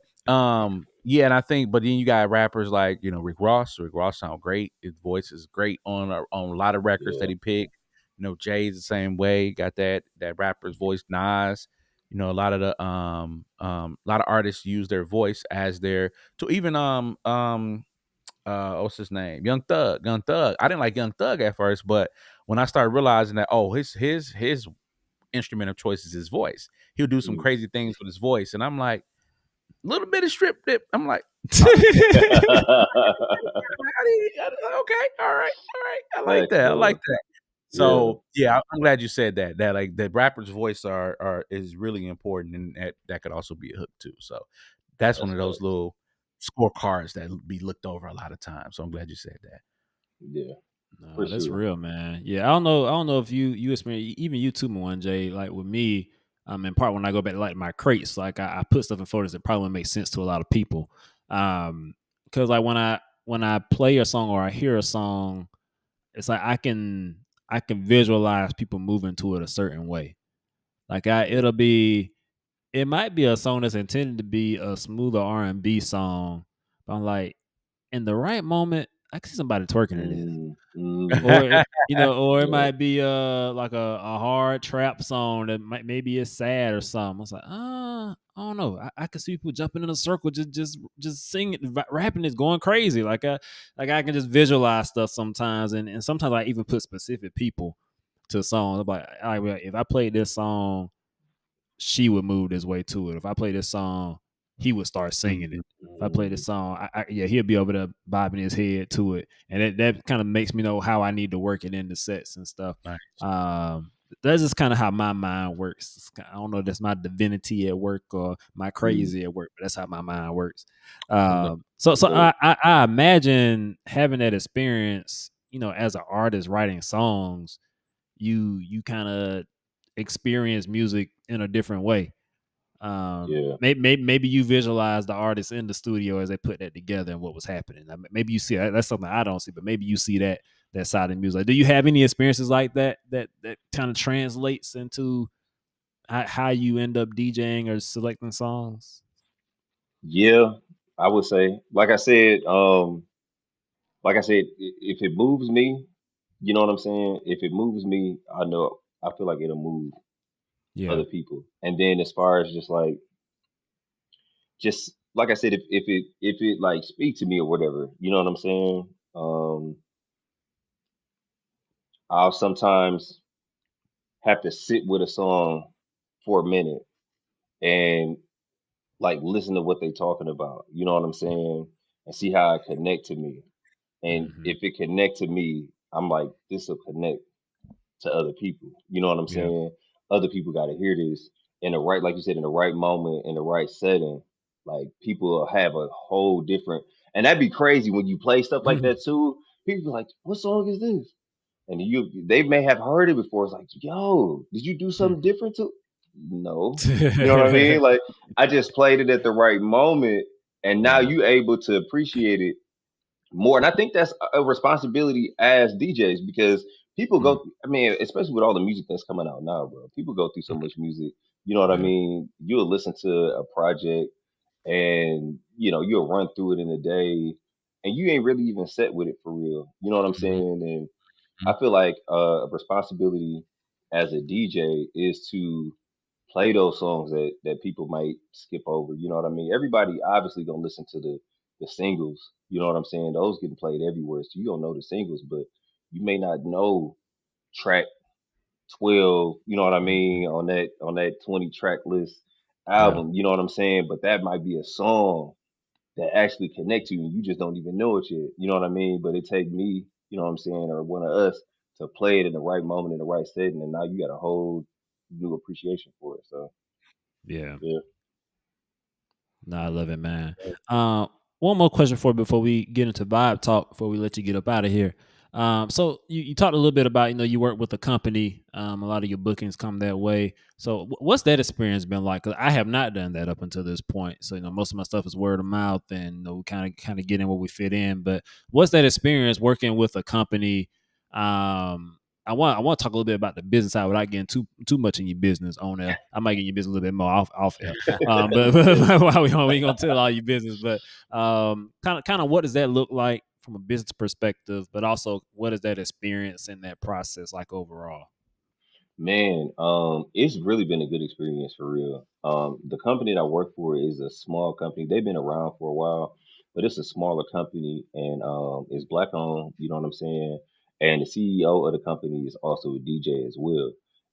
yeah, and I think but then you got rappers like, Rick Ross. Rick Ross sound great. His voice is great on a lot of records that Yeah. he picked. Jay's the same way, got that rapper's voice. Nas, a lot of the a lot of artists use their voice as their to even what's his name? Young Thug. Young Thug. I didn't like Young Thug at first, but when I started realizing that, his instrument of choice is his voice. He'll do some Mm. crazy things with his voice, and I'm like, little bit of strip dip. I'm like, oh, okay, all right. I like Facts, that. I like bro. that. Yeah, So yeah, I'm glad you said that. That like the rapper's voice is really important, and that could also be a hook too. So that's one that's of those facts. little scorecards that be looked over a lot of times. So I'm glad you said that. Yeah, for No, that's sure. real, man. Yeah, I don't know if you experience even you too, one J. Like with me, in part when I go back to like my crates, like I put stuff in photos that probably wouldn't make sense to a lot of people. Because like when I play a song or I hear a song, it's like I can visualize people moving to it a certain way. Like Yeah. it might be a song that's intended to be a smoother R&B song, but I'm like in the right moment, I can see somebody twerking to this. Mm, mm, Or it yeah. might be like a hard trap song that maybe it's sad or something. I was like, I don't know. I can see people jumping in a circle, just singing, rapping is going crazy. Like I can just visualize stuff sometimes, and sometimes I even put specific people to songs. I'm like, all right, well, if I played this song, she would move this way to it. If I play this song, he would start singing it. Mhm. If I play this Mm, song, yeah, he'll be over there bobbing his head to it, and that kind of makes me know how I need to work it into sets and stuff. Nice. That's just kind of how my mind works. I don't know if that's my divinity at work or my mm, crazy at work, but that's how my mind works. I'm glad. So that's so dope. I imagine having that experience, as an artist writing songs, you kind of experience music in a different way. Yeah. Maybe you visualize the artists in the studio as they put that together and what was happening. Maybe you see that's something I don't see, but maybe you see that side of music. Do you have any experiences like that kind of translates into how you end up DJing or selecting songs? Yeah, I would say. If it moves me, you know what I'm saying? If it moves me, I feel like it'll move Yeah. other people. And then as far as just like I said, if it like speak to me or whatever, you know what I'm saying? I'll sometimes have to sit with a song for a minute and like listen to what they talking about. You know what I'm saying? And see how it connect to me. And Mm-hmm. if it connect to me, I'm like, this will connect to other people. You know what I'm Yeah. saying? Other people got to hear this in the right, like you said, in the right moment, in the right setting. Like people will have a whole different, and that'd be crazy when you play stuff like that too. People be like, "What song is this?" And they may have heard it before. It's like, "Yo, did you do something different too?" No, you know what I mean? Like I just played it at the right moment, and now Yeah. you able to appreciate it more. And I think that's a responsibility as DJs because people Mm. go. I mean, especially with all the music that's coming out now, bro. People go through so much music. You know what I Yeah. mean? You'll listen to a project, and you'll run through it in a day, and you ain't really even set with it for real. You know what I'm Mhm, saying? And mhm, I feel like a responsibility as a DJ is to play those songs that people might skip over. You know what I mean? Everybody obviously gonna listen to the singles. You know what I'm saying? Those getting played everywhere, so you don't know the singles, but you may not know track 12. You know what I Mhm. mean on that 20 track list Yeah. album. You know what I'm saying? But that might be a song that actually connect to you, and you just don't even know it yet. You know what I mean? But it take me, you know what I'm saying, or one of us to play it in the right moment in the right setting, and now you got a whole new appreciation for it. So Yeah. yeah. No, I love it, man. Uh, One more question before we get into vibe talk before we let you get up out of here. So you talked a little bit about, you work with a company. A lot of your bookings come that way. So what's that experience been like? 'Cause I have not done that up until this point. So most of my stuff is word of mouth, and we kind of get in where we fit in. But what's that experience working with a company? I want to talk a little bit about the business side without getting too much in your business on there. I might get in your business a little bit more off air. But, while we ain't gonna tell all your business, but kind of what does that look like from a business perspective, but also what is that experience in that process like overall? Man, it's really been a good experience for real. The company that I work for is a small company. They've been around for a while, but it's a smaller company and it's black owned, you know what I'm saying? And the CEO of the company is also a DJ as well.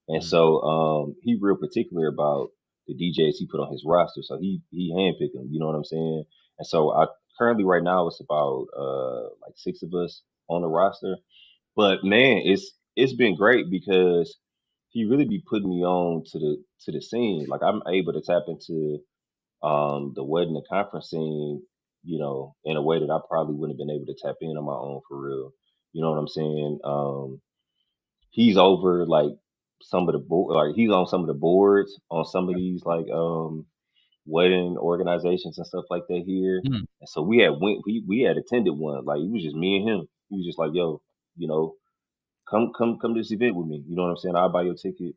And Mm, so he real particular about the DJs he put on his roster. So he handpicked them, you know what I'm saying? And so I currently right now it's about like six of us on the roster. But man, it's been great because he really be putting me on to the scene. Like I'm able to tap into the wedding and conference scene, in a way that I probably wouldn't have been able to tap in on my own for real. You know what I'm saying? He's over like some of the board, like he's on some of the boards on some of these like wedding organizations and stuff like that here. Mm. And so we had attended one. Like it was just me and him. He was just like, yo, you know, come to this event with me. You know what I'm saying? I'll buy your ticket,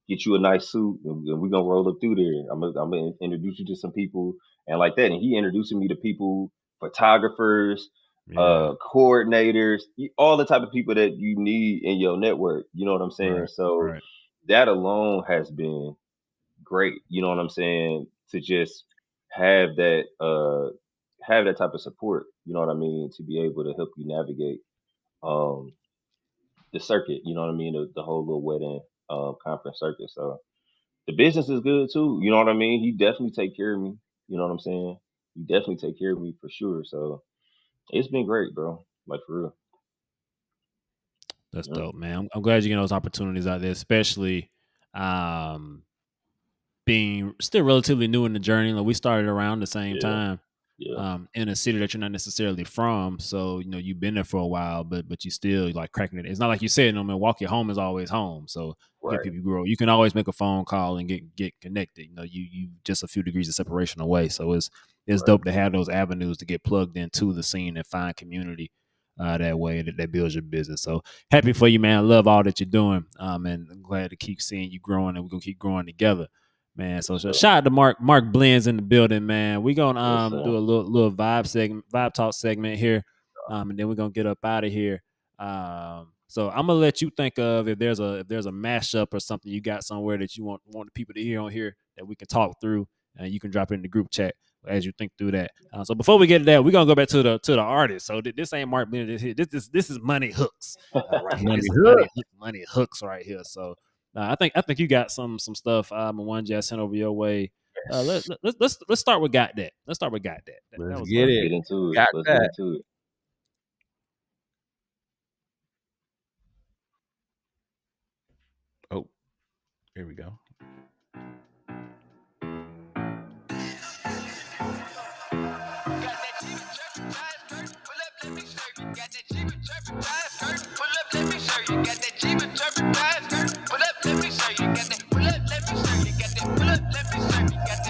get you a nice suit, and we're gonna roll up through there. I'm gonna introduce you to some people and like that. And he introducing me to people, photographers, yeah, coordinators, all the type of people that you need in your network. You know what I'm saying? right, So right. that alone has been great. You know what I'm saying? To just have that have that type of support. You know what I mean? To be able to help you navigate um the circuit. You know what I mean? The whole little wedding conference circuit. So the business is good too. You know what I mean? He definitely take care of me. You know what I'm saying? He definitely take care of me for sure. So it's been great, bro. Like for real. That's Yeah, dope, man. I'm glad you get those opportunities out there, especially um, being still relatively new in the journey. Like we started around the same yeah, time, yeah. in a city that you're not necessarily from. So you've been there for a while, but you still like cracking it. It's not like you said, Milwaukee, home is always home. So you get Right, people you grow. You can always make a phone call and get connected. You just a few degrees of separation away. So it's right. dope to have those avenues to get plugged into the scene and find community. That way that builds your business. So happy for you, man. I love all that you're doing. And I'm glad to keep seeing you growing, and we're gonna keep growing together, man. So So, shout out to Marc Blends in the building, man. We gonna yes, do sir. a little vibe talk segment here, and then we're gonna get up out of here. So I'm gonna let you think of if there's a mashup or something you got somewhere that you want the people to hear on here that we can talk through, and you can drop it in the group chat as you think through that. So before we get to that, we're gonna go back to the artist. So this ain't Marc Blends here. This is Money Hooks right here. This Money is hood. Money Hooks right here. So I think you got some stuff. One just sent over your way. Yes. Let's start with got that. Let's start with got that. That Let's was get Let's it. get into it. Got Let's get that. into it. Oh, here we go.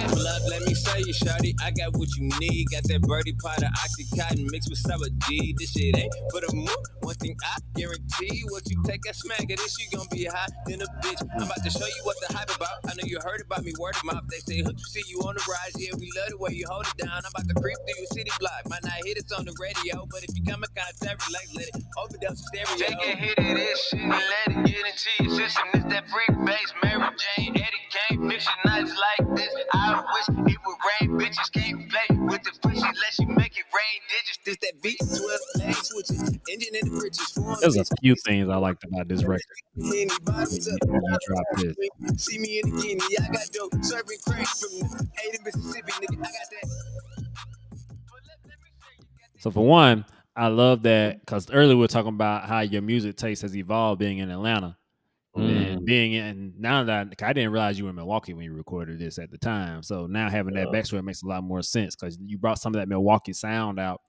Pull up, let me show you, shawty. I got what you need. Got that birdie pot of oxycontin mixed with sour D. This shit ain't for the mood. One thing I guarantee, what you take that smack of this, you gon' be hot than a bitch. I'm about to show you what the hype about. I know you heard about me, word of mouth. They say, hook, you see you on the rise. Yeah, we love the way you hold it down. I'm about to creep through your city block. Might not hit it on the radio, but if you come in contact, relax, let it overdose the stereo. Take a hit of this shit and let it get into your system. This that freak bass, Mary Jane, Eddie Kane, mix your nights like this. I wish it would rain, bitches can't play with the pussy unless you make it rain digits. This that V12 lane switches, engine in the bridges, four There's a bitch. few things I liked about this record Any bottoms up, when you drop this. see me in the guinea. I got dope, serving crack from the 8 Mississippi, nigga. I got that. So for one, I love that because earlier we were talking about how your music taste has evolved being in Atlanta. Mm. And Mm, being in now that I didn't realize you were in Milwaukee when you recorded this at the time. So now having that yeah. backstory makes a lot more sense because you brought some of that Milwaukee sound out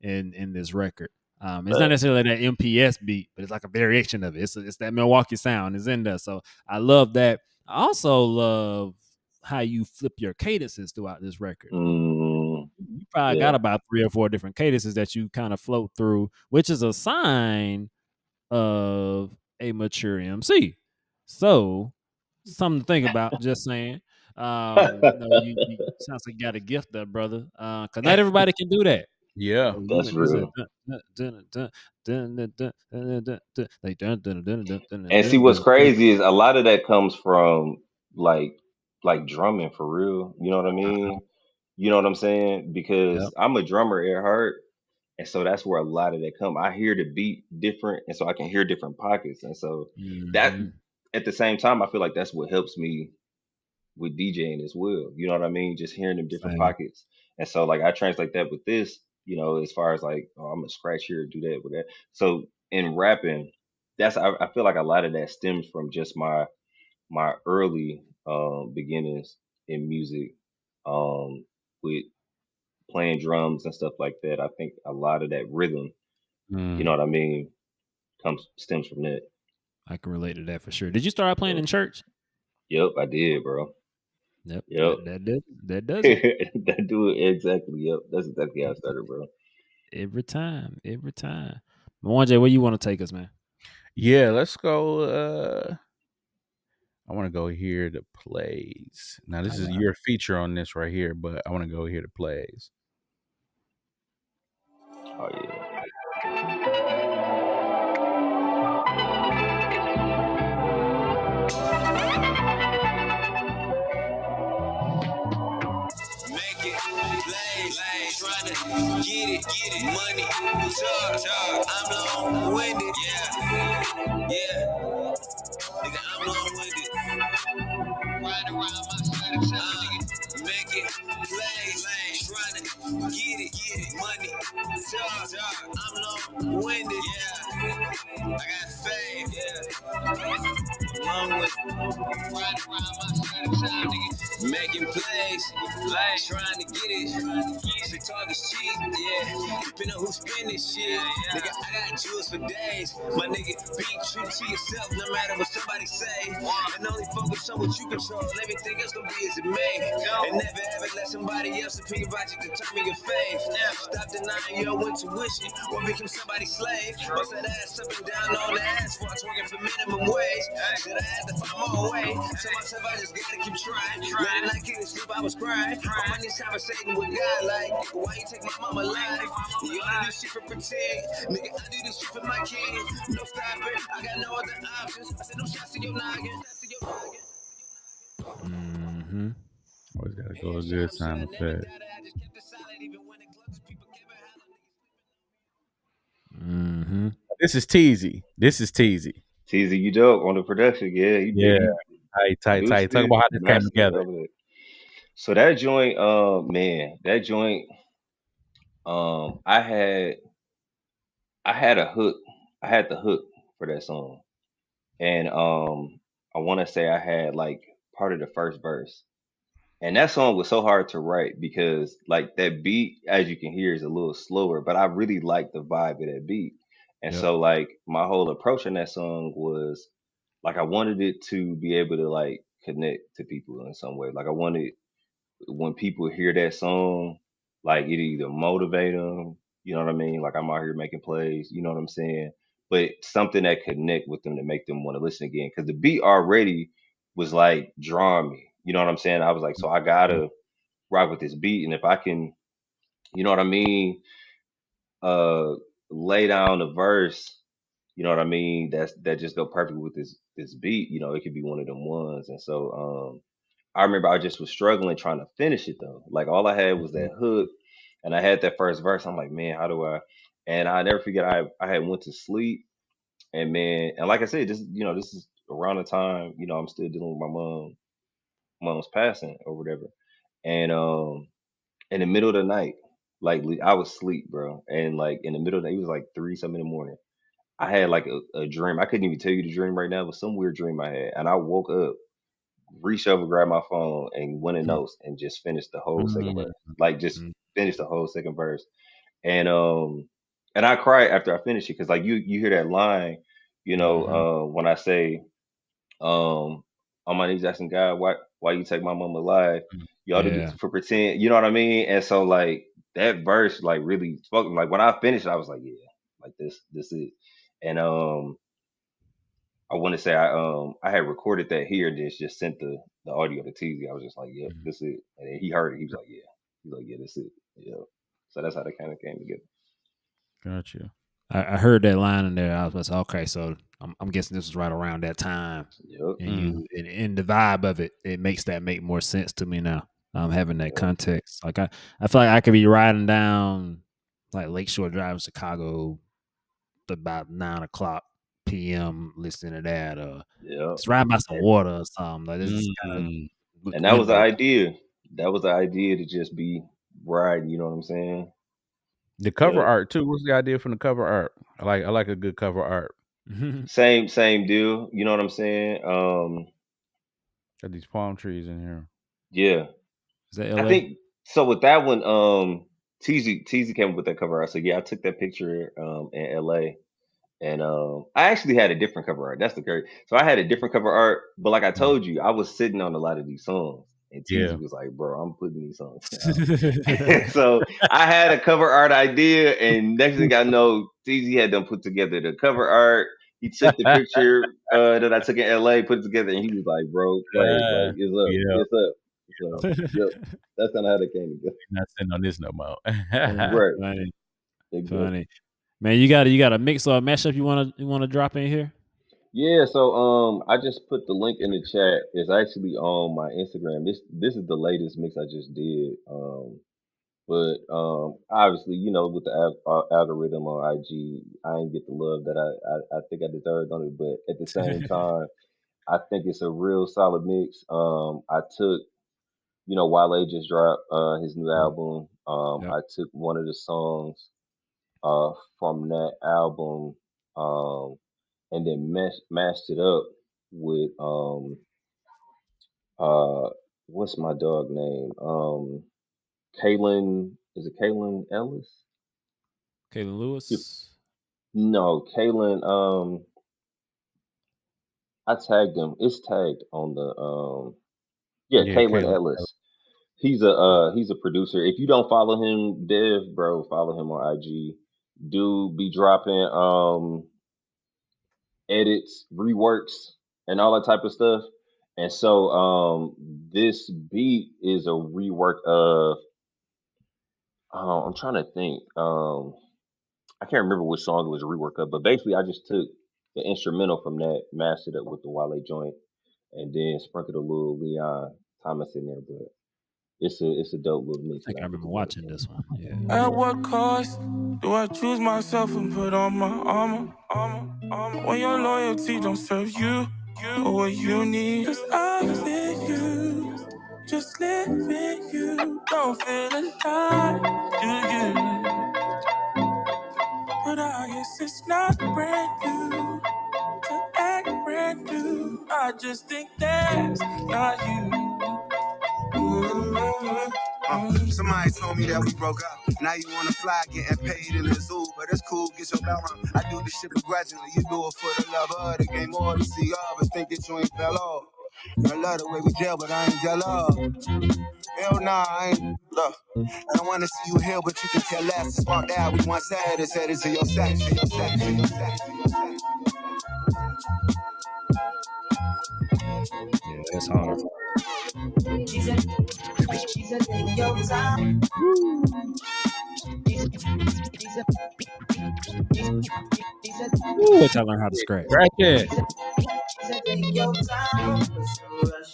in this record. It's not necessarily that MPS beat, but it's like a variation of it. It's that Milwaukee sound is in there. So I love that. I also love how you flip your cadences throughout this record. Mm, You probably got yeah. about 3 or 4 different cadences that you kind of float through, which is a sign of a mature MC. So something to think about. Just saying. You sounds like you got a gift there, brother. Cause not everybody can do that. Yeah. You That's went this real. like And see, what's crazy is a lot of that comes from like drumming for real. You know what I mean? You know what I'm saying? Yep. Because I'm a drummer at heart, and so that's where a lot of that come. I hear the beat different, and so I can hear different pockets, and so that Mhm. at the same time, I feel like that's what helps me with DJing as well. You know what I mean? Just hearing them different Same. pockets, and so like I translate that with this. You know, as far as like, oh, I'm gonna scratch here, do that with that. So in rapping, I feel like a lot of that stems from just my early beginnings in music, with playing drums and stuff like that. I think a lot of that rhythm, you know Mm. what I mean, comes stems from that. I can relate to that for sure. Did you start out playing Yep, in church? yep, I did, bro. Yep. Yep, That does it. that do it exactly. Yep, that's exactly how I started, bro. Every time. Every time. Mwanje, where you want to take us, man? Yeah, let's go. I want to go here to plays. Now, this All is right. your feature on this right here, but I want to go here to plays. Oh yeah. Make it, play, trying to get it, money, talk. I'm long winded, yeah. Nigga, I'm long winded. Riding around my side of town, nigga. Make it, play, trying to get it, money, talk. I'm long winded, yeah. I got fame, yeah. Long winded. Riding around my side of town, nigga. Making plays, trying to get it. They talk is cheap, yeah. Depending on who spend this shit. Nigga, I got jewels for days. My nigga, be true to yourself no matter what somebody say. And only focus on what you control. Everything else gonna be as it may. And never ever let somebody else's opinion about you determine your faith. Stop denying your intuition or become somebody's slave. Bust that ass up and down on the asphalt, working for minimum wage. Said I had to find my own way. Tell myself I just gotta keep trying. Late night getting sleep, I was crying. On my knees conversating with God like, why you take my mama life? You only do shit for pretend. Nigga, I do this shit for my kid. No stopping, I got no other options. I said no shots to your noggin. Mm-hmm. Always got to go a good sound effect. Mm-hmm. This is Teasy. This is Teasy. Teasy, you dope on the production, yeah. Yeah. He Tight. produced Talk it, about how this came mastered it together. over there. So that joint, man, that joint, I had a hook. I had the hook for that song. And I want to say I had like part of the first verse. And that song was so hard to write because like that beat, as you can hear, is a little slower, but I really like the vibe of that beat. And Yep. so like my whole approach in that song was like I wanted it to be able to like connect to people in some way. Like I wanted when people hear that song, like it either motivate them, you know what I mean? Like I'm out here making plays, you know what I'm saying? But something that connect with them to make them want to listen again. Cause the beat already was like drawing me. You know what I'm saying? I was like, so I gotta rock with this beat. And if I can, you know what I mean, uh lay down a verse, you know what I mean, that just go perfect with this beat, you know, it could be one of them ones. And so I remember I just was struggling trying to finish it though. Like all I had was that hook, and I had that first verse. I'm like, man, how do I? And I never forget. I had went to sleep, and man, and like I said, this is around the time I'm still dealing with my mom's passing or whatever. And in the middle of the night, like I was asleep, bro, and like in the middle of the night, it was like three something in the morning. I had like a dream. I couldn't even tell you the dream right now. It was some weird dream I had, and I woke up, reached over, grabbed my phone, and went in notes and just finished the whole second Mm-hmm. verse. Like just finished the whole second verse. And And I cry after I finish it because like you hear that line, Mm-hmm. when I say on my knees asking God, why you take my mama alive? Y'all do this Yeah. for pretend, you know what I mean? And so like that verse like really spoke. Like when I finished, I was like, yeah, like this is. And I want to say I had recorded that here and just sent the audio to TZ. I was just like, yep, this is it. And then he heard it. He was like, yeah. He's like, yeah, this is it. Yeah. So that's how they kind of came together. Gotcha. I heard that line in there. I was like, okay, so I'm guessing this was right around that time, Yep. and Mm. you and the vibe of it, it makes that make more sense to me now. Having that Yep. context, like I feel like I could be riding down like Lakeshore Drive in Chicago about 9 o'clock p.m. listening to that, or Yep. just riding by some And, water or something. Like this is kind of Mm. with and the that was the window. idea. That was the idea to just be riding. You know what I'm saying? The cover Yep. art too. What's the idea from the cover art? I like a good cover art. Is Same deal. You know what I'm saying? Got these palm trees in here. Yeah. that I L.A.? think so with that one, TZ came up with that cover art. So yeah, I took that picture in LA. And I actually had a different cover art. That's the crazy. So I had a different cover art, but like I Mm. told you, I was sitting on a lot of these songs, and Yeah. Teasy was like, "Bro, I'm putting these songs out." So I had a cover art idea, and next thing I know, Teasy had them put together the cover art. He took the picture that I took in LA, put it together, and he was like, "Bro, play it. Like it's up, Yeah. it's up." So yep, that's kind of how they came together. Not sitting on this no more. Right, Funny, exactly. funny. Man, you got a mix or a mashup you wanna drop in here? Yeah, so I just put the link in the chat. It's actually on my Instagram. This is the latest mix I just did. But obviously, with the algorithm on IG, I didn't get the love that I think I deserved on it. But at the same time, I think it's a real solid mix. I took, Wale just dropped his new album. Yep. I took one of the songs uh from that album. Um and then mashed it up with uh what's my dog name? Kalen, is it Kalen Ellis? Kaylin He- Lewis. No, Kalen, I tagged him. It's tagged on the yeah, Yeah, Kalen Caleb. Ellis. He's a producer. If you don't follow him, Dev, bro, follow him on IG. Dude be dropping edits, reworks, and all that type of stuff. And so this beat is a rework of I'm trying to think. I can't remember which song it was a rework of, but basically I just took the instrumental from that, mashed it up with the Wale joint, and then sprinkled a little Leon Thomas in there. But it's a dope little I mix that think I I put remember together watching for this one. Yeah. At what cost do I choose myself and put on my armor? When your loyalty don't serve you or what you need. Cause I live you, just living you. Don't feel alive, do you? But I guess it's not brand new to act brand new. I just think that's not you. Somebody told me that we broke up. Now you wanna fly, getting paid in the zoo, but it's cool, get your bell on. I do this shit begrudgingly, you do it for the love of the game or the CR, but think that you ain't fell off. I love the way we deal, but I ain't jealous. Hell nah, I ain't. Look, I don't wanna see you heal, but you can tell less. The spark that we once had is headed to your sex, to your sex, to your sex, to your sex. Yeah, that's hard. She said, take your time. Woo. She said, she said, she said, Woo. Wait till I learn how to scratch. Scratch it. she said, take your time. There's no rush.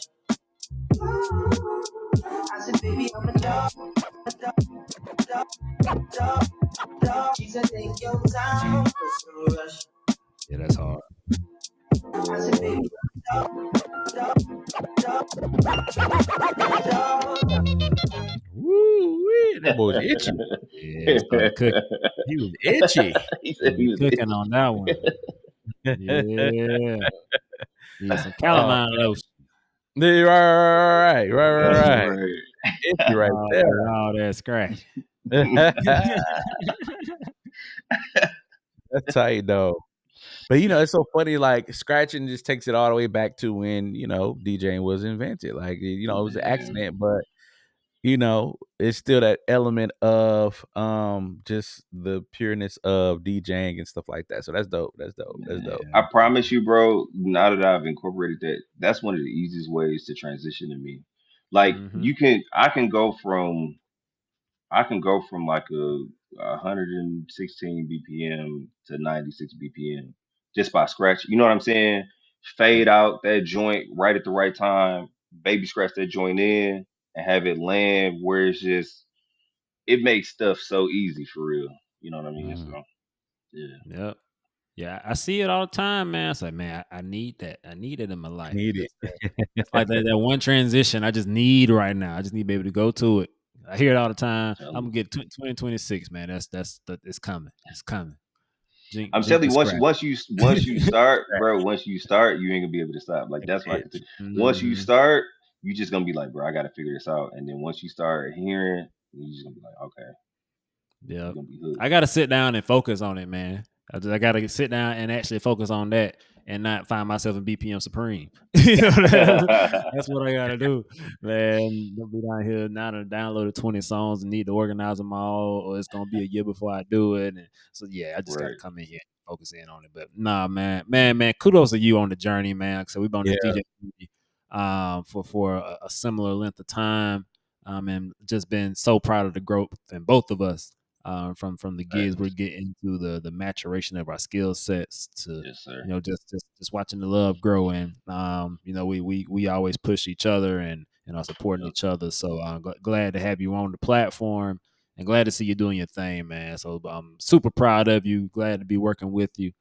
I said, baby, I'm a dog, dog, dog, dog, dog. She said, take your time. There's no rush. Yeah, that's hard. I said, baby, dog, dog, dog, dog. Woo wee. That boy's itchy. Yeah, it started cooking. He was itchy. He said he Started was cooking itching. on that one. Yeah. Need some Oh, calamine lotion. yeah, right. Right. Itchy right All there. that scratch. That's tight though. But it's so funny. Like scratching just takes it all the way back to when DJing was invented. Like it was an Man, accident, but it's still that element of just the pureness of DJing and stuff like that. So that's dope. That's dope. That's dope. man. I Yeah. promise you, bro. Now that I've incorporated that, that's one of the easiest ways to transition to me. Like Mm-hmm. I can go from like a 116 BPM to 96 BPM just by scratch. You know what I'm saying? Fade Yep. out that joint right at the right time, baby scratch that joint in, and have it land where it's just it makes stuff so easy for real. You know what I mean? Mhm. So yeah, Yep. Yeah, I see it all the time, man. It's like, man, I need that. I need it in my I life. need it. That's like that one transition I just need right now. I just need to be able to go to it. I hear it all the time. tell I'm you. gonna get 2026, man. It's coming. It's coming. Jink, I'm jink telling the you, scratch. once you start, bro, once you start, you ain't gonna be able to stop. Like that's what I can tell Bitch. you. Once you Mm-hmm. start, you just gonna be like, bro, I gotta figure this out. And then once you start hearing, you just gonna be like, okay, Yeah, you're gonna be hooked. I got to sit down and focus on it, man. I got to sit down and actually focus on that, and not find myself in BPM Supreme. That's what I got to do, man. Don't be down here now to download 20 songs and need to organize them all, or it's gonna be a year before I do it. And so yeah, I just got to Right. come in here and focus in on it. But nah, man, kudos to you on the journey, man. So we've been on this Yeah. DJ journey, for a similar length of time, and just been so proud of the growth in both of us, from the gigs we're Thanks. getting to the maturation of our skill sets to Yes, sir. just watching the love grow. And we always push each other and are supporting Yep. each other. So I'm glad to have you on the platform and glad to see you doing your thing, man. So I'm super proud of you. Glad to be working with you.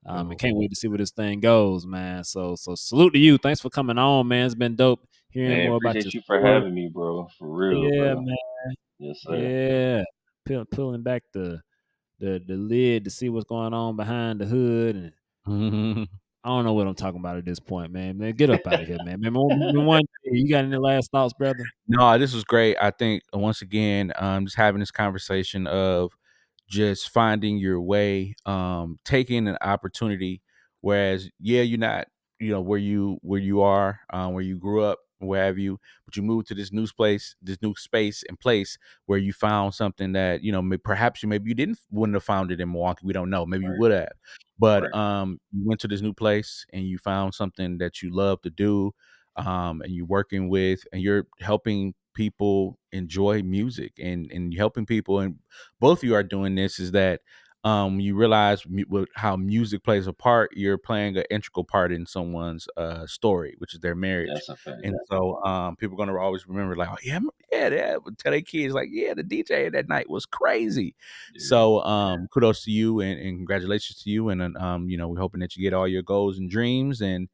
And Dope. can't wait to see where this thing goes, man. So salute to you. Thanks for coming on, man. It's been dope hearing Man, more about your appreciate you for story. having me, bro. For real, Yeah, bro. man. Yes, sir. Yeah, pulling back the lid to see what's going on behind the hood, and I don't know what I'm talking about at this point, man. Man, get up out of here, man. Man, one day, you got any last thoughts, brother? No, this was great. I think once again, just having this conversation of just finding your way, taking an opportunity. Whereas, yeah, you're not, where you are, where you grew up, where have you, but you moved to this new place, this new space and place where you found something that perhaps maybe you didn't wouldn't have found it in Milwaukee. We don't know. Maybe you Right. would have, but Right. you went to this new place and you found something that you love to do, and you're working with and you're helping people enjoy music and you're helping people, and both of you are doing this, is that you realize how music plays a part. You're playing an integral part in someone's story, which is their marriage. That's a fact. And so people are going to always remember, like, oh yeah, yeah, tell their kids, like, yeah, the DJ that night was crazy. Yeah. So kudos to you, and congratulations to you, and we're hoping that you get all your goals and dreams, and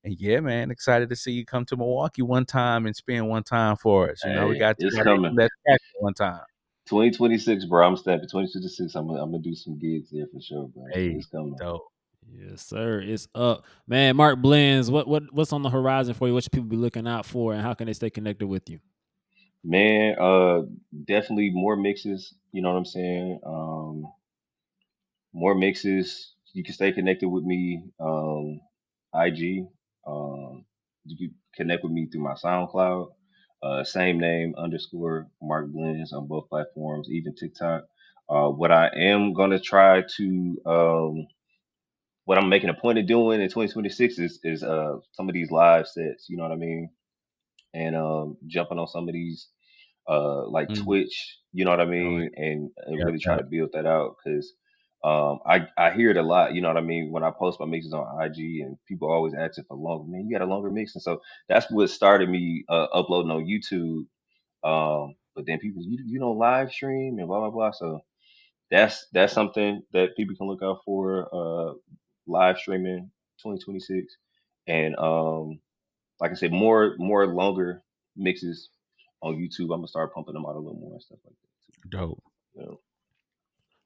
yeah, man, excited to see you come to Milwaukee one time and spend one time for us. We Hey, got it's to coming. do that scratch one time. 2026, bro. I'm stepping 2026. I'm gonna do some gigs there for sure, bro. So Hey, it's coming. dope. Yes, sir. It's up, man. Marc Blends. What's on the horizon for you? What should people be looking out for, and how can they stay connected with you? Man, definitely more mixes. You know what I'm saying? More mixes. You can stay connected with me. IG. You can connect with me through my SoundCloud. Same name underscore Marc Blends on both platforms, even TikTok. What I am gonna try to what I'm making a point of doing in 2026 is some of these live sets. You know what I mean? And jumping on some of these like Mm. Twitch, you know what I Oh, mean, and yep, really try yep. to build that out because I hear it a lot, you know what I mean, when I post my mixes on IG and people always asking for longer. Man, you got a longer mix, and so that's what started me uploading on YouTube. But then people, you don't live stream and blah blah blah. So that's something that people can look out for. Live streaming 2026, and like I said, more longer mixes on YouTube. I'm gonna start pumping them out a little more and stuff like that too. Dope. You know?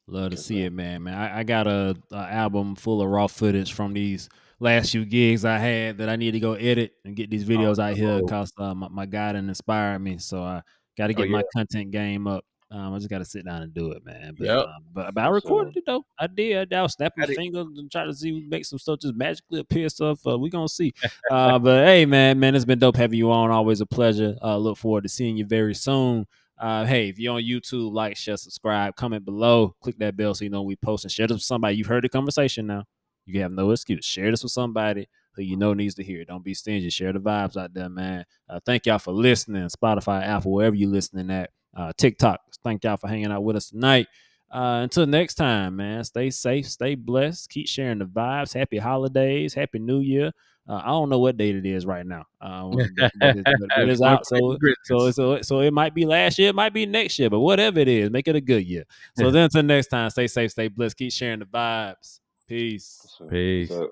Love to Yes, see sir. it, man. Man, I got a album full of raw footage from these last few gigs I had that I need to go edit and get these Oh, videos out here dope. because my guy done inspired me. So I got to Oh get yeah. my content game up. I just got to sit down and do it, man. But Yep. but I For sure. recorded it though. I did. I was snapping my Got it. fingers and try to see make some stuff just magically appear stuff. We gonna see. But hey, man, it's been dope having you on. Always a pleasure. Look forward to seeing you very soon. Hey, if you're on YouTube, like, share, subscribe, comment below, click that bell so you know when we post, and share this with somebody. You've heard the conversation now. You have no excuse. Share this with somebody who you know needs to hear it. Don't be stingy. Share the vibes out there, man. Thank y'all for listening. Spotify, Apple, wherever you're listening at. TikTok. Thank y'all for hanging out with us tonight. Until next time, man, stay safe, stay blessed, keep sharing the vibes. Happy holidays, happy New Year. I don't know what date it is right now, but it's Going out. straight to Christmas. So it might be last year, it might be next year, but whatever it is, make it a good year. So then until next time, stay safe, stay blessed, keep sharing the vibes. Peace. For sure. What's Peace. up?